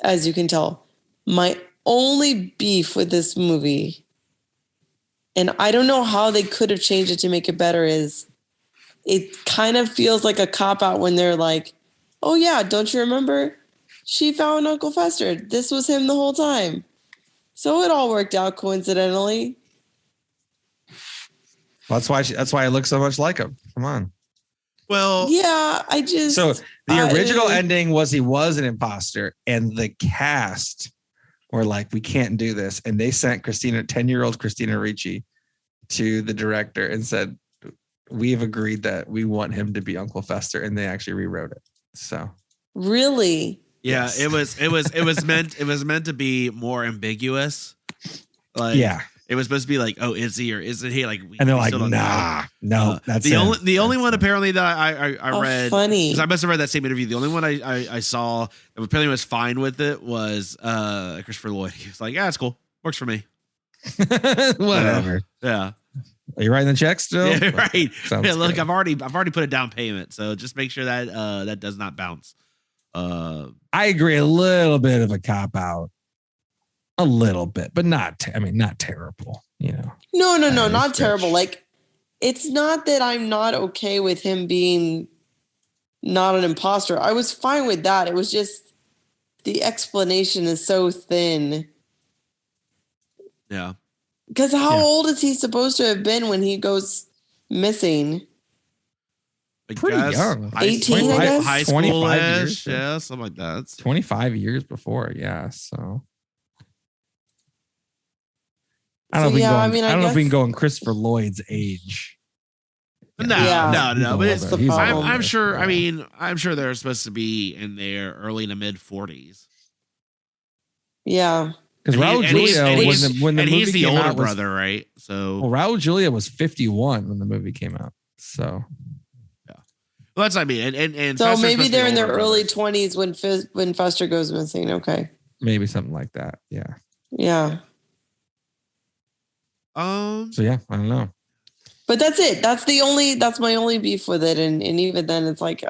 as you can tell. My only beef with this movie, and I don't know how they could have changed it to make it better, is it kind of feels like a cop-out when they're like, oh yeah, don't you remember? She found Uncle Fester. This was him the whole time. So it all worked out coincidentally. Well, that's why it looks so much like him. Come on. well, Yeah, So the original ending was he was an imposter, and the cast were like, we can't do this. And they sent 10-year-old Christina Ricci to the director and said, we've agreed that we want him to be Uncle Fester. And they actually rewrote it. So really? yeah, Yes. it was meant to be more ambiguous. Like, yeah. it was supposed to be like, oh, is he or isn't he? Like, And they're we like, still don't know. no, that's the him. only one apparently that I read. Funny. Because I must have read that same interview. The only one I saw that apparently was fine with it was Christopher Lloyd. He was like, yeah, it's cool, works for me. Whatever. Yeah. Are you writing the check still? Yeah, right. Sounds Yeah, look, good. I've already put a down payment, so just make sure that that does not bounce. I agree, a little bit of a cop out, a little bit, but not terrible. You know, No, it's not fair. terrible. Like, it's not that I'm not okay with him being not an imposter. I was fine with that. It was just the explanation is so thin. Yeah. Because how old is he supposed to have been when he goes missing? I Pretty guess young. 18, I guess? High 25 school-ish, years. yeah, something like that. 25 years before, yeah. So I So, don't know if we yeah, can go. I mean, I I don't know if we can guess- go in Christopher Lloyd's age. No, Yeah. no, but it's. older. He's I'm older. I'm sure. I Yeah. mean, I'm sure they're supposed to be in their early to mid 40s. Yeah. Because Raul Julia, when the he's movie the came older out, was, brother, right? So well, Raul Julia was 51 when the movie came out. So well, that's what I mean. And So Fester's maybe supposed to be they're in their older early brother. 20s when Fester goes missing. Okay. maybe something like that. Yeah. Yeah. So yeah, I don't know. But that's it. That's my only beef with it. And even then it's like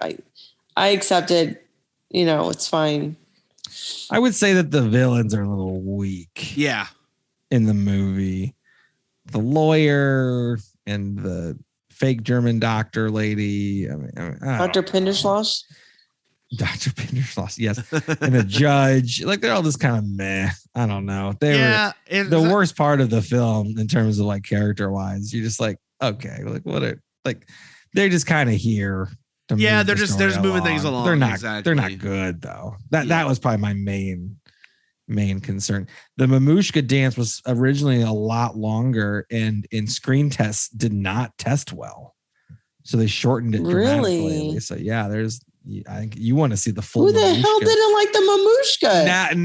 I accept it. You know, it's fine. I would say that the villains are a little weak Yeah. in the movie. The lawyer and the fake German doctor lady. I don't Dr. know. Pinderschloss. Dr. Pinderschloss, yes. And the judge. Like, they're all just kind of meh. I don't know. They Yeah. were the worst part of the film in terms of like character wise. You're just like, okay, like what are like they're just kind of here. To Yeah, move they're the just story moving things along. They're not Exactly. they're not good though. That Yeah. was probably my main concern. The Mamushka dance was originally a lot longer and in screen tests did not test well. So they shortened it dramatically. Really? So yeah, I think you want to see the full Who the hell Mamushka. didn't like the Mamushka?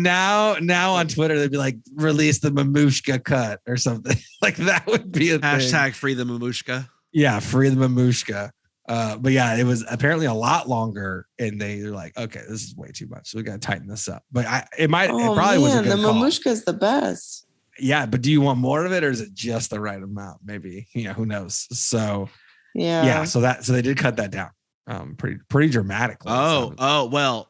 Now on Twitter they'd be like, release the Mamushka cut or something. Like that would be a thing. Hashtag free the Mamushka. Yeah, free the Mamushka. But yeah, it was apparently a lot longer, and they're like, okay, this is way too much, so we got to tighten this up. But it probably was a good the call. Mamushka's the best. Yeah, but do you want more of it, or is it just the right amount? Maybe, who knows? So Yeah. so they did cut that down, pretty dramatically. Well,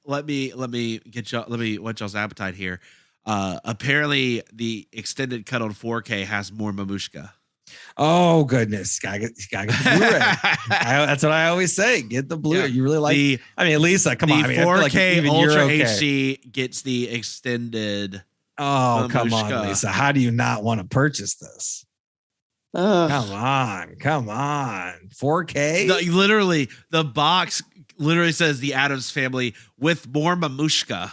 let me whet y'all's appetite here. Apparently the extended cut on 4K has more Mamushka. Oh goodness, gotta get the Blu-ray. That's what I always say. Get the Blu-ray. Yeah. You really like? Lisa, come the on. I mean, I feel 4K like even Ultra you're okay. HD gets the extended. Oh, come on, Mamushka. Lisa. How do you not want to purchase this? Ugh. Come on. 4K? Literally, the box literally says the Addams Family with more Mamushka.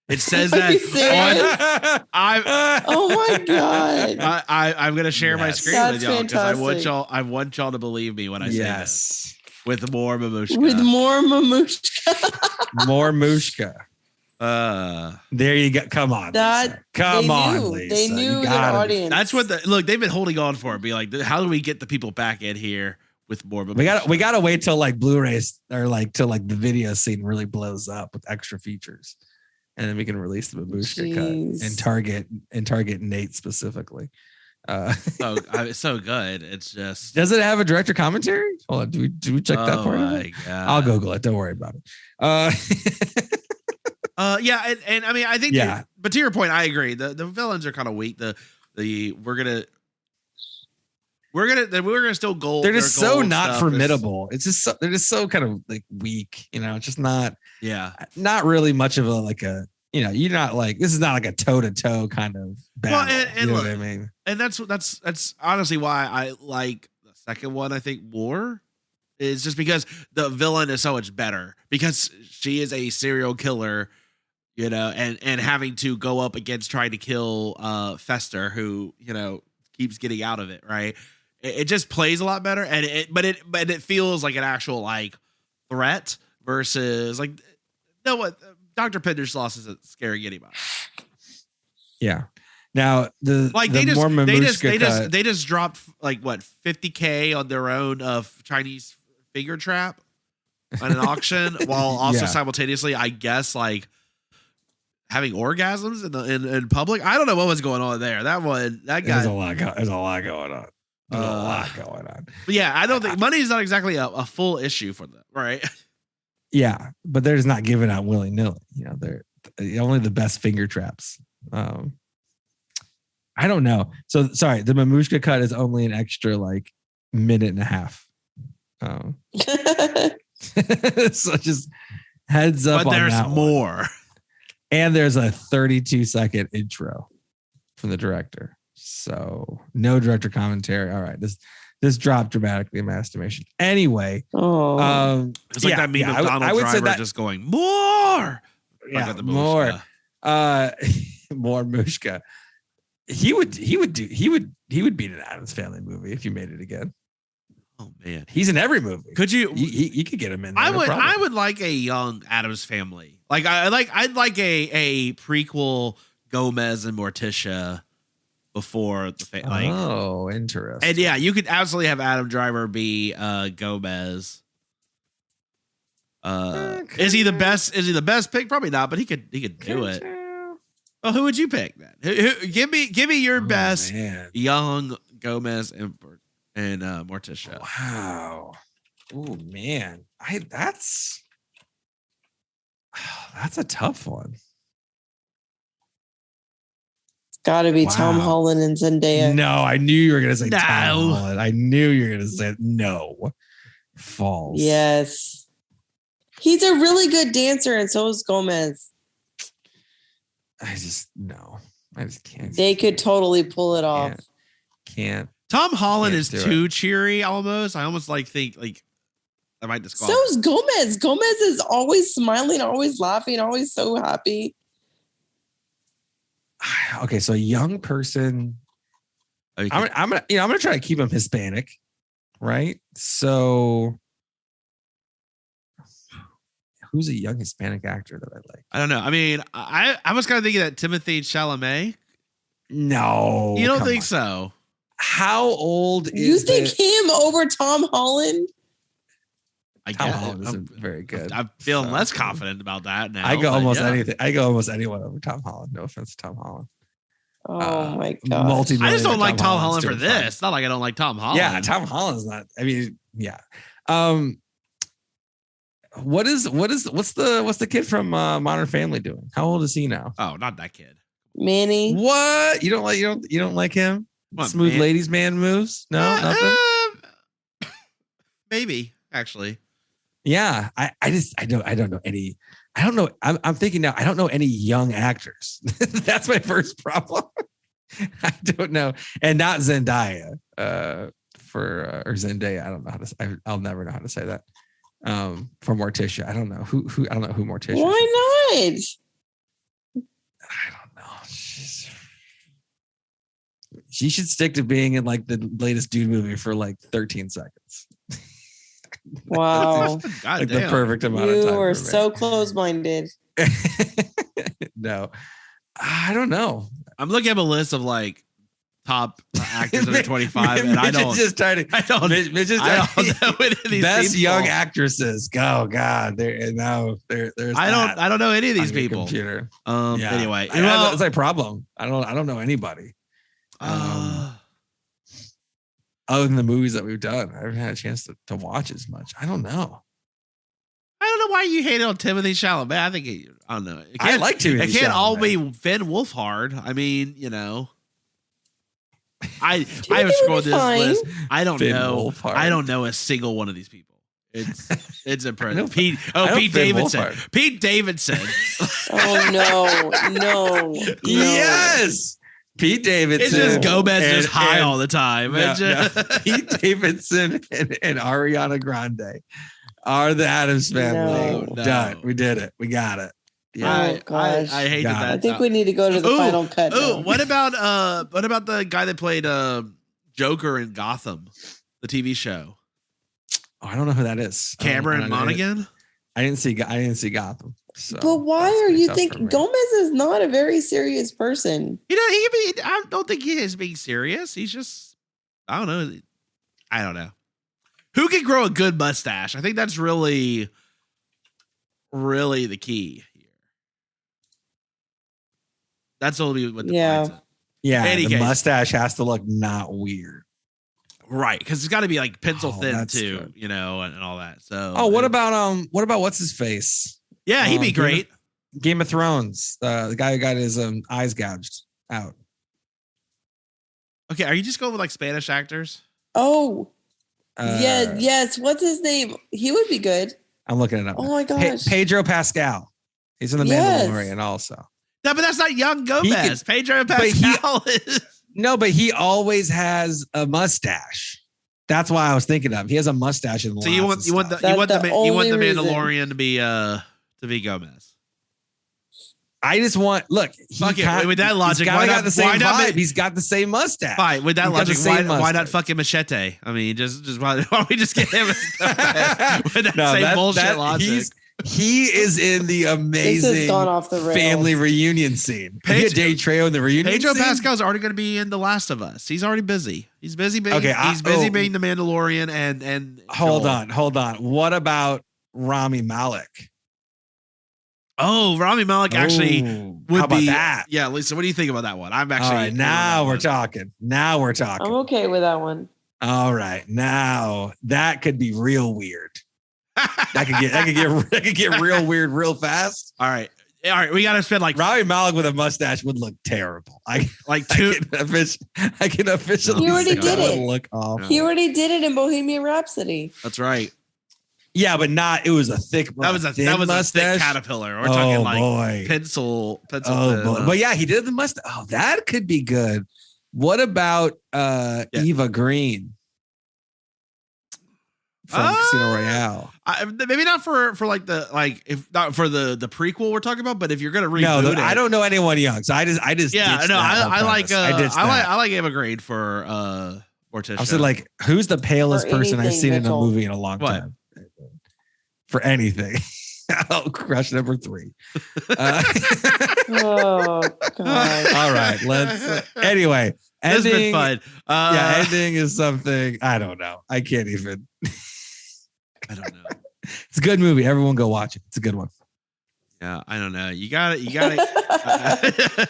It says Are that you serious? Oh my god. I'm gonna share my Yes. screen That's with y'all because fantastic. I want y'all to believe me when I say Yes. this. With more Mamushka. With more Mamushka. More Mushka. Uh, There you go. Come on. That Lisa. Come they on, knew. Lisa. They You knew their gotta- audience. that's what look. They've been holding on for. Be like, how do we get the people back in here with more. We gotta wait till like Blu-rays or like till like the video scene really blows up with extra features, and then we can release the Mamushka cut and target Nate specifically. So good. It's just. Does it have a director commentary? Hold on, do we check that part? My God. I'll Google it. Don't worry about it. Yeah, and I mean, I think. Yeah. But to your point, I agree. The villains are kind of weak. We're gonna still gold. They're just so not formidable. It's just they're just so kind of like weak. You know, just not. Yeah. Not really much of a. You know, you're not like, this is not like a toe-to-toe kind of battle. Well, and you know what I mean? And that's honestly why I like the second one, I think, more. Is just because the villain is so much better. Because she is a serial killer, you know, and having to go up against trying to kill Fester, who, you know, keeps getting out of it, right? It just plays a lot better. But it feels like an actual, like, threat versus, like, no, what? Dr. Penderstoss isn't scaring anybody. Yeah. Now they just dropped like what $50,000 on their own Chinese finger trap on an auction while also simultaneously, I guess, like having orgasms in public. I don't know what was going on there. That guy. There's a lot going on. But yeah, I don't think money is not exactly a full issue for them, right? Yeah, but they're just not giving out willy-nilly. You know, they're only the best finger traps. I don't know. So sorry, the Mamushka cut is only an extra like minute and a half. So just heads up. But there's on that more. One. And there's a 32-second intro from the director. So no director commentary. All right, this dropped dramatically in my estimation. Anyway, it's like that meme of Donald Driver just going more. Yeah, more. More Mushka. He would beat an Addams Family movie if you made it again. Oh man, he's in every movie. Could you? You could get him in there. I would like a young Addams Family. Like I'd like a prequel Gomez and Morticia. Before the interesting. And yeah, you could absolutely have Adam Driver be Gomez. Is he the best? Is he the best pick? Probably not, but he could do it. Well, who would you pick then? Give me your best young Gomez and Morticia. Wow. Oh man, that's a tough one. Got to be Tom Holland and Zendaya. No, I knew you were going to say Tom Holland. I knew you were going to say no. False. Yes. He's a really good dancer, and so is Gomez. I just can't. They could totally pull it off. Can't. Tom Holland is too cheery almost. I almost think I might disqualify. So is Gomez. Gomez is always smiling, always laughing, always so happy. Okay, so a young person. I'm gonna try to keep him Hispanic, right? So, who's a young Hispanic actor that I like? I don't know. I mean, I was kind of thinking that Timothée Chalamet. No, you don't think so? How old is you think him over Tom Holland? Tom Holland isn't very good. I'm feeling less confident about that now. I go almost anything. I go almost anyone over Tom Holland. No offense to Tom Holland. Oh my god! I just don't like Tom Holland for this. It's not like I don't like Tom Holland. Yeah, Tom Holland's not. I mean, yeah. What's the kid from Modern Family doing? How old is he now? Oh, not that kid. Manny. What? You don't like him? What, Smooth ladies man moves? No, nothing. Maybe actually. Yeah, I don't know any. I don't know. I'm thinking now. I don't know any young actors. That's my first problem. I don't know, and not Zendaya. Or Zendaya. I don't know how to. I'll never know how to say that. For Morticia, I don't know who. I don't know who Morticia. Why not? I don't know. She should stick to being in like the latest Dude movie for like 13 seconds. Wow. Like the perfect amount of time. You are so close-minded. No, I don't know. I'm looking at a list of like top actors under 25, and I don't know any of these best people. young actresses. Oh God, there's I don't know any of these people. Computer. Anyway, that's my problem. I don't know anybody. Other than the movies that we've done, I haven't had a chance to watch as much. I don't know. I don't know why you hated on Timothy Chalamet. I think I don't know. I like Timothy Chalamet. It can't all be Finn Wolfhard. I mean, you know. I have scrolled this list. I don't know. Wolfhard. I don't know a single one of these people. It's impressive. Pete Finn Davidson. Wolfhard. Pete Davidson. Oh no. Yes. Pete Davidson. It's just Gomez just high all the time. Pete Davidson and Ariana Grande are the Addams Family. No. Done. We did it. We got it. Yeah. Gosh. I hated that. I think we need to go to the final cut. Now. What about the guy that played Joker in Gotham, the TV show? Oh, I don't know who that is. Cameron Monaghan. I didn't see Gotham. So but why are you thinking Gomez is not a very serious person? You know, I don't think he is being serious. He's just, I don't know. Who can grow a good mustache? I think that's really, really the key here. That's only what defines it. Yeah, the mustache has to look not weird. Right, because it's got to be like pencil thin too, good. You know, and all that. So, what about what's his face? Yeah, he'd be great. Game of Thrones, the guy who got his eyes gouged out. Okay, are you just going with like Spanish actors? Oh, yes. What's his name? He would be good. I'm looking it up. Oh my gosh, Pedro Pascal. He's in the Mandalorian also. No, but that's not young Gomez. Pedro Pascal is. No, but he always has a mustache. That's why I was thinking of. He has a mustache in. So you want the Mandalorian to be Gomez. I just want with that logic. Why got the same vibe? He's got the same mustache. Fine, with that logic, why not fucking Machete? I mean, just why don't we just get him with that same bullshit logic? He is in the amazing family reunion scene. Jay Trejo in the reunion Pedro scene? Pascal's already going to be in The Last of Us. He's already busy. He's busy being being the Mandalorian and hold on. What about Rami Malek? Oh, Rami Malek actually would how about be that? Yeah, Lisa, what do you think about that one? I'm actually all right, now we're talking. I'm okay with that one. All right, now that could be real weird. That could get real weird real fast. All right, we got to spend like Rami Malek with a mustache would look terrible. I can officially. He already did it. Look awful. He already did it in Bohemian Rhapsody. That's right. Yeah, but not. It was a thick. That was a thick caterpillar. We're talking like pencil. But yeah, he did the mustache. Oh, that could be good. What about Eva Green from Casino Royale? Maybe not for if not for the prequel we're talking about, but if you're gonna reboot I don't know anyone young, so I just I like Eva Green for Morticia. I said like, who's the palest person I've seen in a movie in a long time? For anything. Crush number 3. Oh God. All right, let's anyway. It's been fun. Ending is something I don't know. I can't even. I don't know. It's a good movie. Everyone go watch it. It's a good one. Yeah, I don't know. You got it.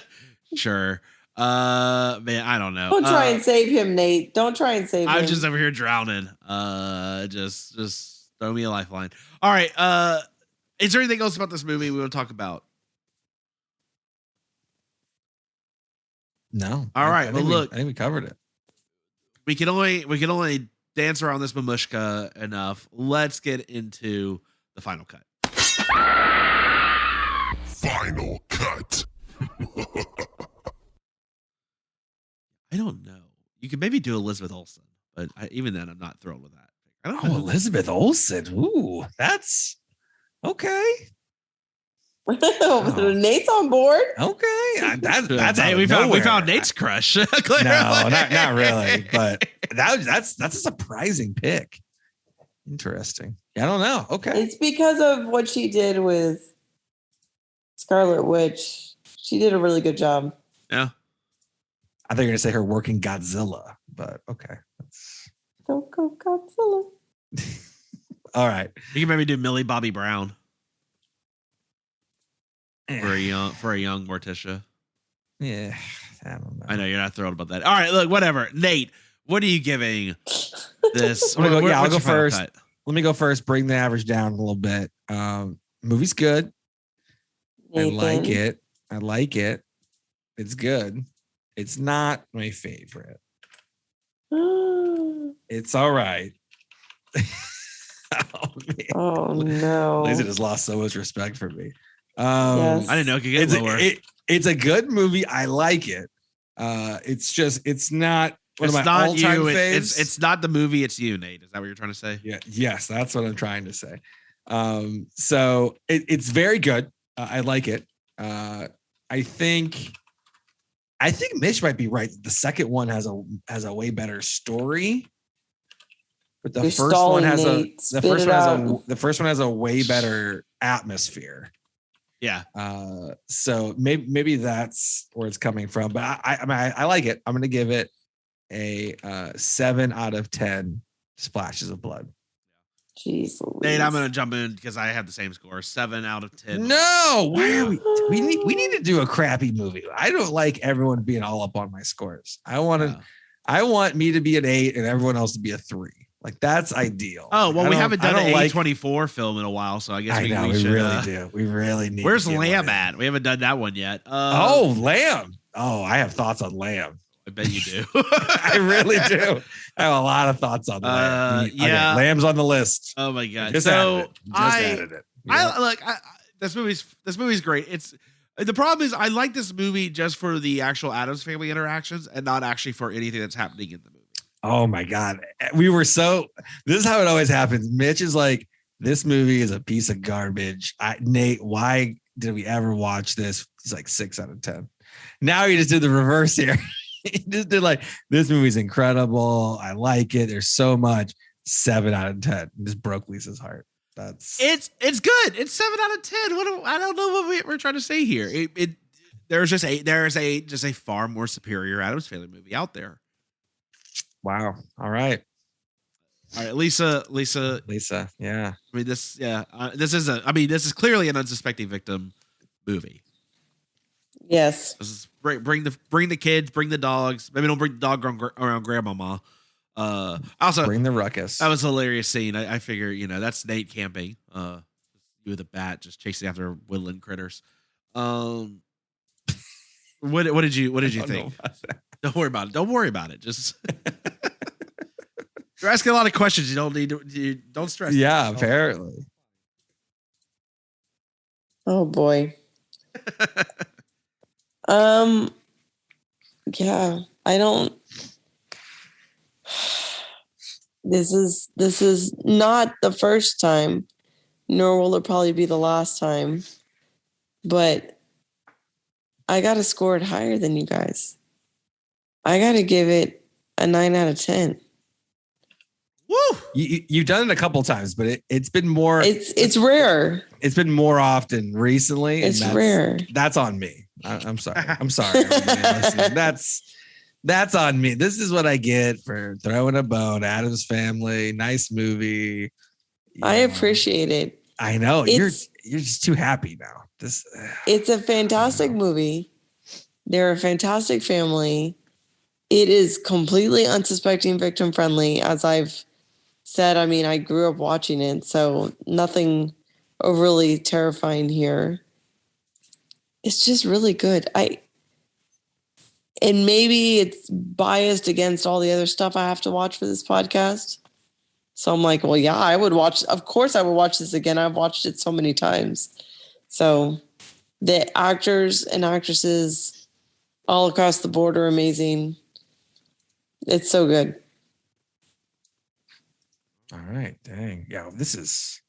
Sure. Man, I don't know. Don't try and save him, Nate. Don't try and save him. I'm just over here drowning. Just throw me a lifeline. All right. Is there anything else about this movie we want to talk about? No. All right. Well, look, I think we covered it. We can only dance around this Mamushka enough. Let's get into the final cut. Final cut. I don't know. You could maybe do Elizabeth Olsen, but even then, I'm not thrilled with that. I don't know. Elizabeth Olsen. Ooh, that's okay. Nate's on board. Okay, that's we found Nate's crush. No, not really. But that's a surprising pick. Interesting. I don't know. Okay, it's because of what she did with Scarlet Witch. She did a really good job. Yeah. I think you're gonna say her working Godzilla, but okay. Go Godzilla. All right. You can maybe do Millie Bobby Brown for a young Morticia. Yeah, I don't know. I know you're not thrilled about that. All right, look, whatever. Nate, what are you giving this? I'll go your final first. cut? Let me go first. Bring the average down a little bit. Movie's good. Nathan. I like it. It's good. It's not my favorite. It's all right. Oh no! Lisa just lost so much respect for me. Yes. I didn't know it could get lower. It's a good movie. I like it. It's not one of my all-time faves. It's not the movie. It's you, Nate. Is that what you're trying to say? Yeah. Yes, that's what I'm trying to say. So it's very good. I like it. I think Mitch might be right. The second one has a way better story, but the first one has a way better atmosphere. Yeah. So maybe that's where it's coming from. But I like it. I'm going to give it a 7 out of 10 splashes of blood. Jeez, Nate, I'm going to jump in because I have the same score. 7 out of 10. No, why are we need to do a crappy movie. I don't like everyone being all up on my scores. I want me to be an 8 and everyone else to be a 3. Like that's ideal. Oh, well, we haven't done an A24 film in a while, so I guess we should. Really do. We really need. Where's Lamb at? We haven't done that one yet. Lamb. Oh, I have thoughts on Lamb. I bet you do. I really do. I have a lot of thoughts on Lamb. Yeah, okay, Lamb's on the list. Oh my god! Just added it. Yeah. This movie's great. The problem is I like this movie just for the actual Addams Family interactions and not actually for anything that's happening in the movie. Oh my God. This is how it always happens. Mitch is like, this movie is a piece of garbage. Nate, why did we ever watch this? He's like 6 out of 10. Now he just did the reverse here. He just did like, this movie's incredible. I like it. There's so much. 7 out of 10. It just broke Lisa's heart. It's good. It's 7 out of 10. I don't know what we're trying to say here. There's just a far more superior Addams Family movie out there. Wow. All right, Lisa. Yeah. I mean, this is clearly an unsuspecting victim movie. Yes. This is bring the kids, bring the dogs. Maybe don't bring the dog around grandmama. Also bring the ruckus. That was a hilarious scene. I figure, that's Nate camping. You with a bat just chasing after woodland critters. What did you think? Don't worry about it. Just you're asking a lot of questions. You don't need to. You don't stress. Yeah, apparently. Oh boy. Yeah, I don't. This is not the first time, nor will it probably be the last time. But I got to score it higher than you guys. I got to give it a 9 out of 10. Woo! You've done it a couple times, but it's been more. It's rare. It's been more often recently. It's rare. That's on me. I'm sorry. I'm sorry. That's on me. This is what I get for throwing a bone. Addams Family, nice movie. I appreciate it. I know you're just too happy now. It's a fantastic movie. They're a fantastic family. It is completely unsuspecting, victim friendly, as I've said. I mean, I grew up watching it, so nothing overly terrifying here. It's just really good. And maybe it's biased against all the other stuff I have to watch for this podcast. So I'm like, well, yeah, I would watch. Of course, I would watch this again. I've watched it so many times. So the actors and actresses all across the board are amazing. It's so good. All right. Dang. Yeah. This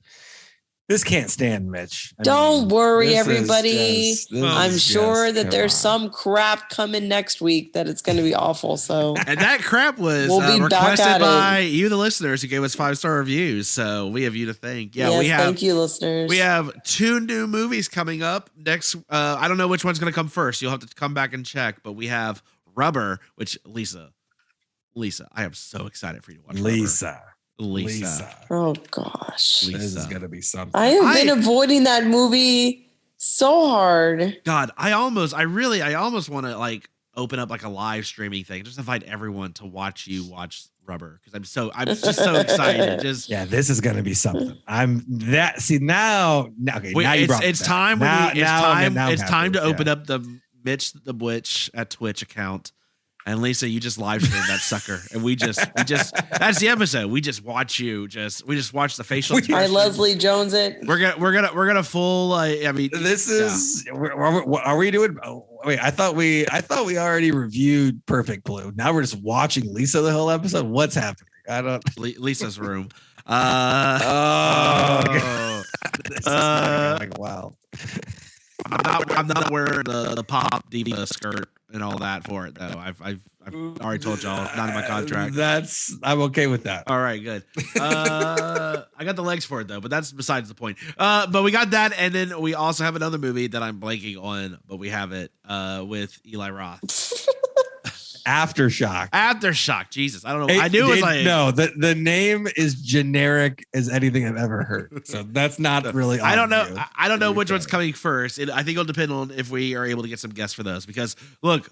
can't stand, Mitch. Don't worry, everybody. I'm sure that there's some crap coming next week that it's going to be awful. So, and that crap was requested by you, the listeners, who gave us 5-star reviews. So we have you to thank. Yeah, yes, thank you, listeners. We have 2 new movies coming up next. I don't know which one's going to come first. You'll have to come back and check. But we have Rubber, which Lisa, I am so excited for you to watch Lisa. Oh gosh. This is gonna be something. I have been avoiding that movie so hard. God, I almost want to like open up like a live streaming thing, just invite everyone to watch you watch Rubber, because I'm just so excited. Just this is gonna be something. Now okay, wait, now you it's time to open up the Mitch the Butch at Twitch account. And Lisa, you just live stream that sucker, and we just that's the episode. We just watch you, we just watch the facial. I Leslie Jones it. We're gonna full. I mean, this is. Are we doing? Oh, wait, I thought we already reviewed Perfect Blue. Now we're just watching Lisa the whole episode. What's happening? I don't. Lisa's room. This is going wild. I'm not wearing the pop diva skirt and all that for it though. I've already told y'all, not in my contract. I'm okay with that. All right, good. I got the legs for it though, but that's besides the point. But we got that, and then we also have another movie that I'm blanking on, but we have it with Eli Roth. Aftershock. Jesus, I don't know. I knew it was like the name is generic as anything I've ever heard. So that's not really. I don't know. I don't know which one's coming first. I think it'll depend on if we are able to get some guests for those. Because look,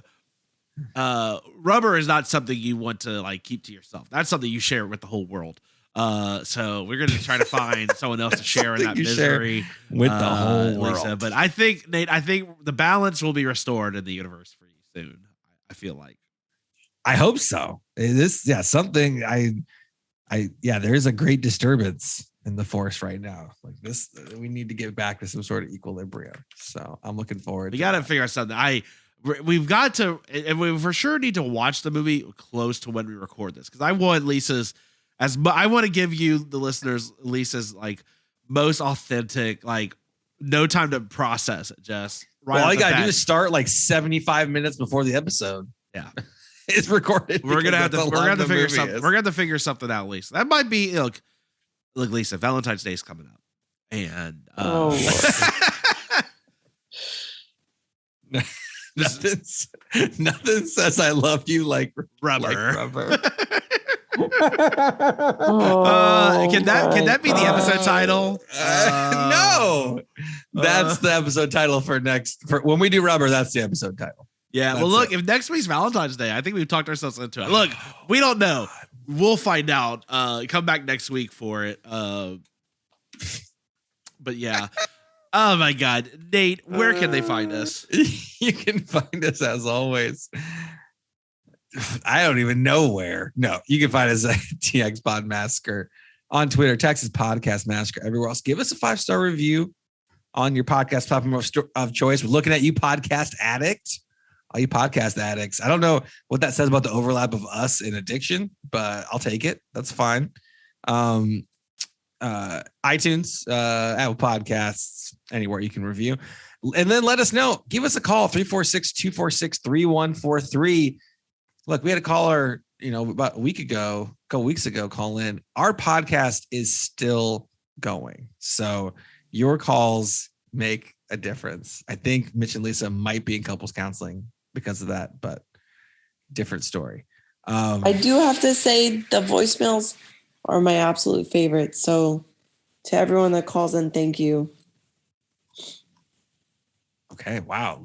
Rubber is not something you want to like keep to yourself. That's something you share with the whole world. So we're gonna try to find someone else to share in that misery with the whole world. Lisa. But I think, Nate, the balance will be restored in the universe for you soon. I feel like. I hope so. Something there is a great disturbance in the force right now. Like this, we need to get back to some sort of equilibrium. So I'm looking forward. We got to figure out something. We've got to, and we for sure need to watch the movie close to when we record this, because I want I want to give you the listeners Lisa's like most authentic, like no time to process it. Just right. All you gotta do is start like 75 minutes before the episode. Yeah. It's recorded. We're gonna have to figure something. We're gonna have to figure something out, Lisa. That might be look, Lisa. Valentine's Day is coming up, and nothing says I love you like Rubber. Can that be the episode title? No, that's the episode title for when we do Rubber. That's the episode title. Yeah, well, look, if next week's Valentine's Day, I think we've talked ourselves into it. Look, we don't know. We'll find out. Come back next week for it. But yeah. Oh, my God. Nate, where can they find us? You can find us, as always. I don't even know where. No, you can find us at TX Pod Massacre on Twitter, Texas Podcast Massacre, everywhere else. Give us a 5-star review on your podcast platform of choice. We're looking at you, podcast addict. All you podcast addicts. I don't know what that says about the overlap of us in addiction, but I'll take it. That's fine. iTunes, Apple Podcasts, anywhere you can review. And then let us know. Give us a call, 346-246-3143. Look, we had a caller, about a couple weeks ago, call in. Our podcast is still going. So your calls make a difference. I think Mitch and Lisa might be in couples counseling because of that, but different story. I do have to say the voicemails are my absolute favorite. So to everyone that calls in, thank you. Okay. Wow.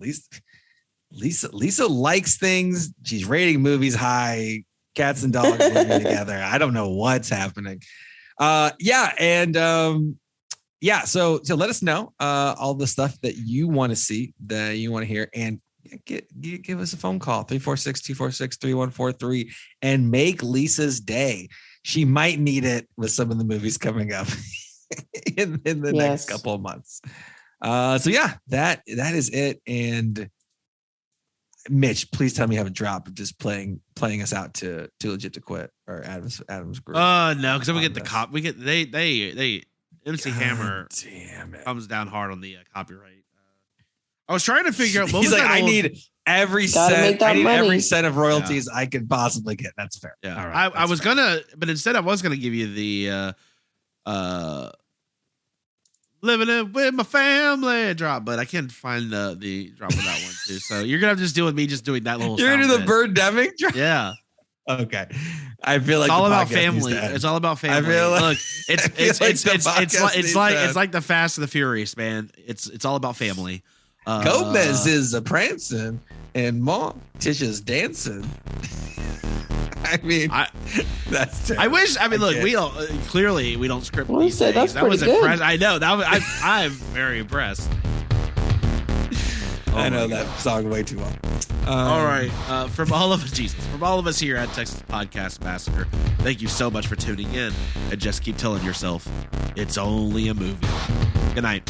Lisa likes things. She's rating movies high. Cats and dogs living together. I don't know what's happening. So let us know all the stuff that you want to see, that you want to hear, and give us a phone call, 346-246-3143, and make Lisa's day. She might need it with some of the movies coming up in the next couple of months. That is it. And Mitch, please tell me you have a drop of just playing us out to Too Legit to Quit or Addams Group. No, because then we get the cop. We get they MC Hammer comes down hard on the copyright. I was trying to figure out. He's like, I need every cent. I need every cent of royalties I could possibly get. That's fair. Yeah, all right. I was gonna, but instead I was gonna give you the living it with my family drop, but I can't find the drop of that one. to. So you're gonna have to just deal with me just doing that little. You're into the bit. Birdemic drop? Yeah. Okay. I feel like It's all the about podcast family. needs to end. It's all about family. I feel like, Look, it's like the Fast and the Furious, man. It's all about family. Gomez is a prancing and Tisha's dancing. I mean, that's terrible. I wish. I mean, look, we don't clearly we don't script these things. That's That was pretty good. impressive. I know that. I'm very impressed. I know that song way too well. All right, from all of us here at Texas Podcast Massacre, thank you so much for tuning in, and just keep telling yourself it's only a movie. Good night.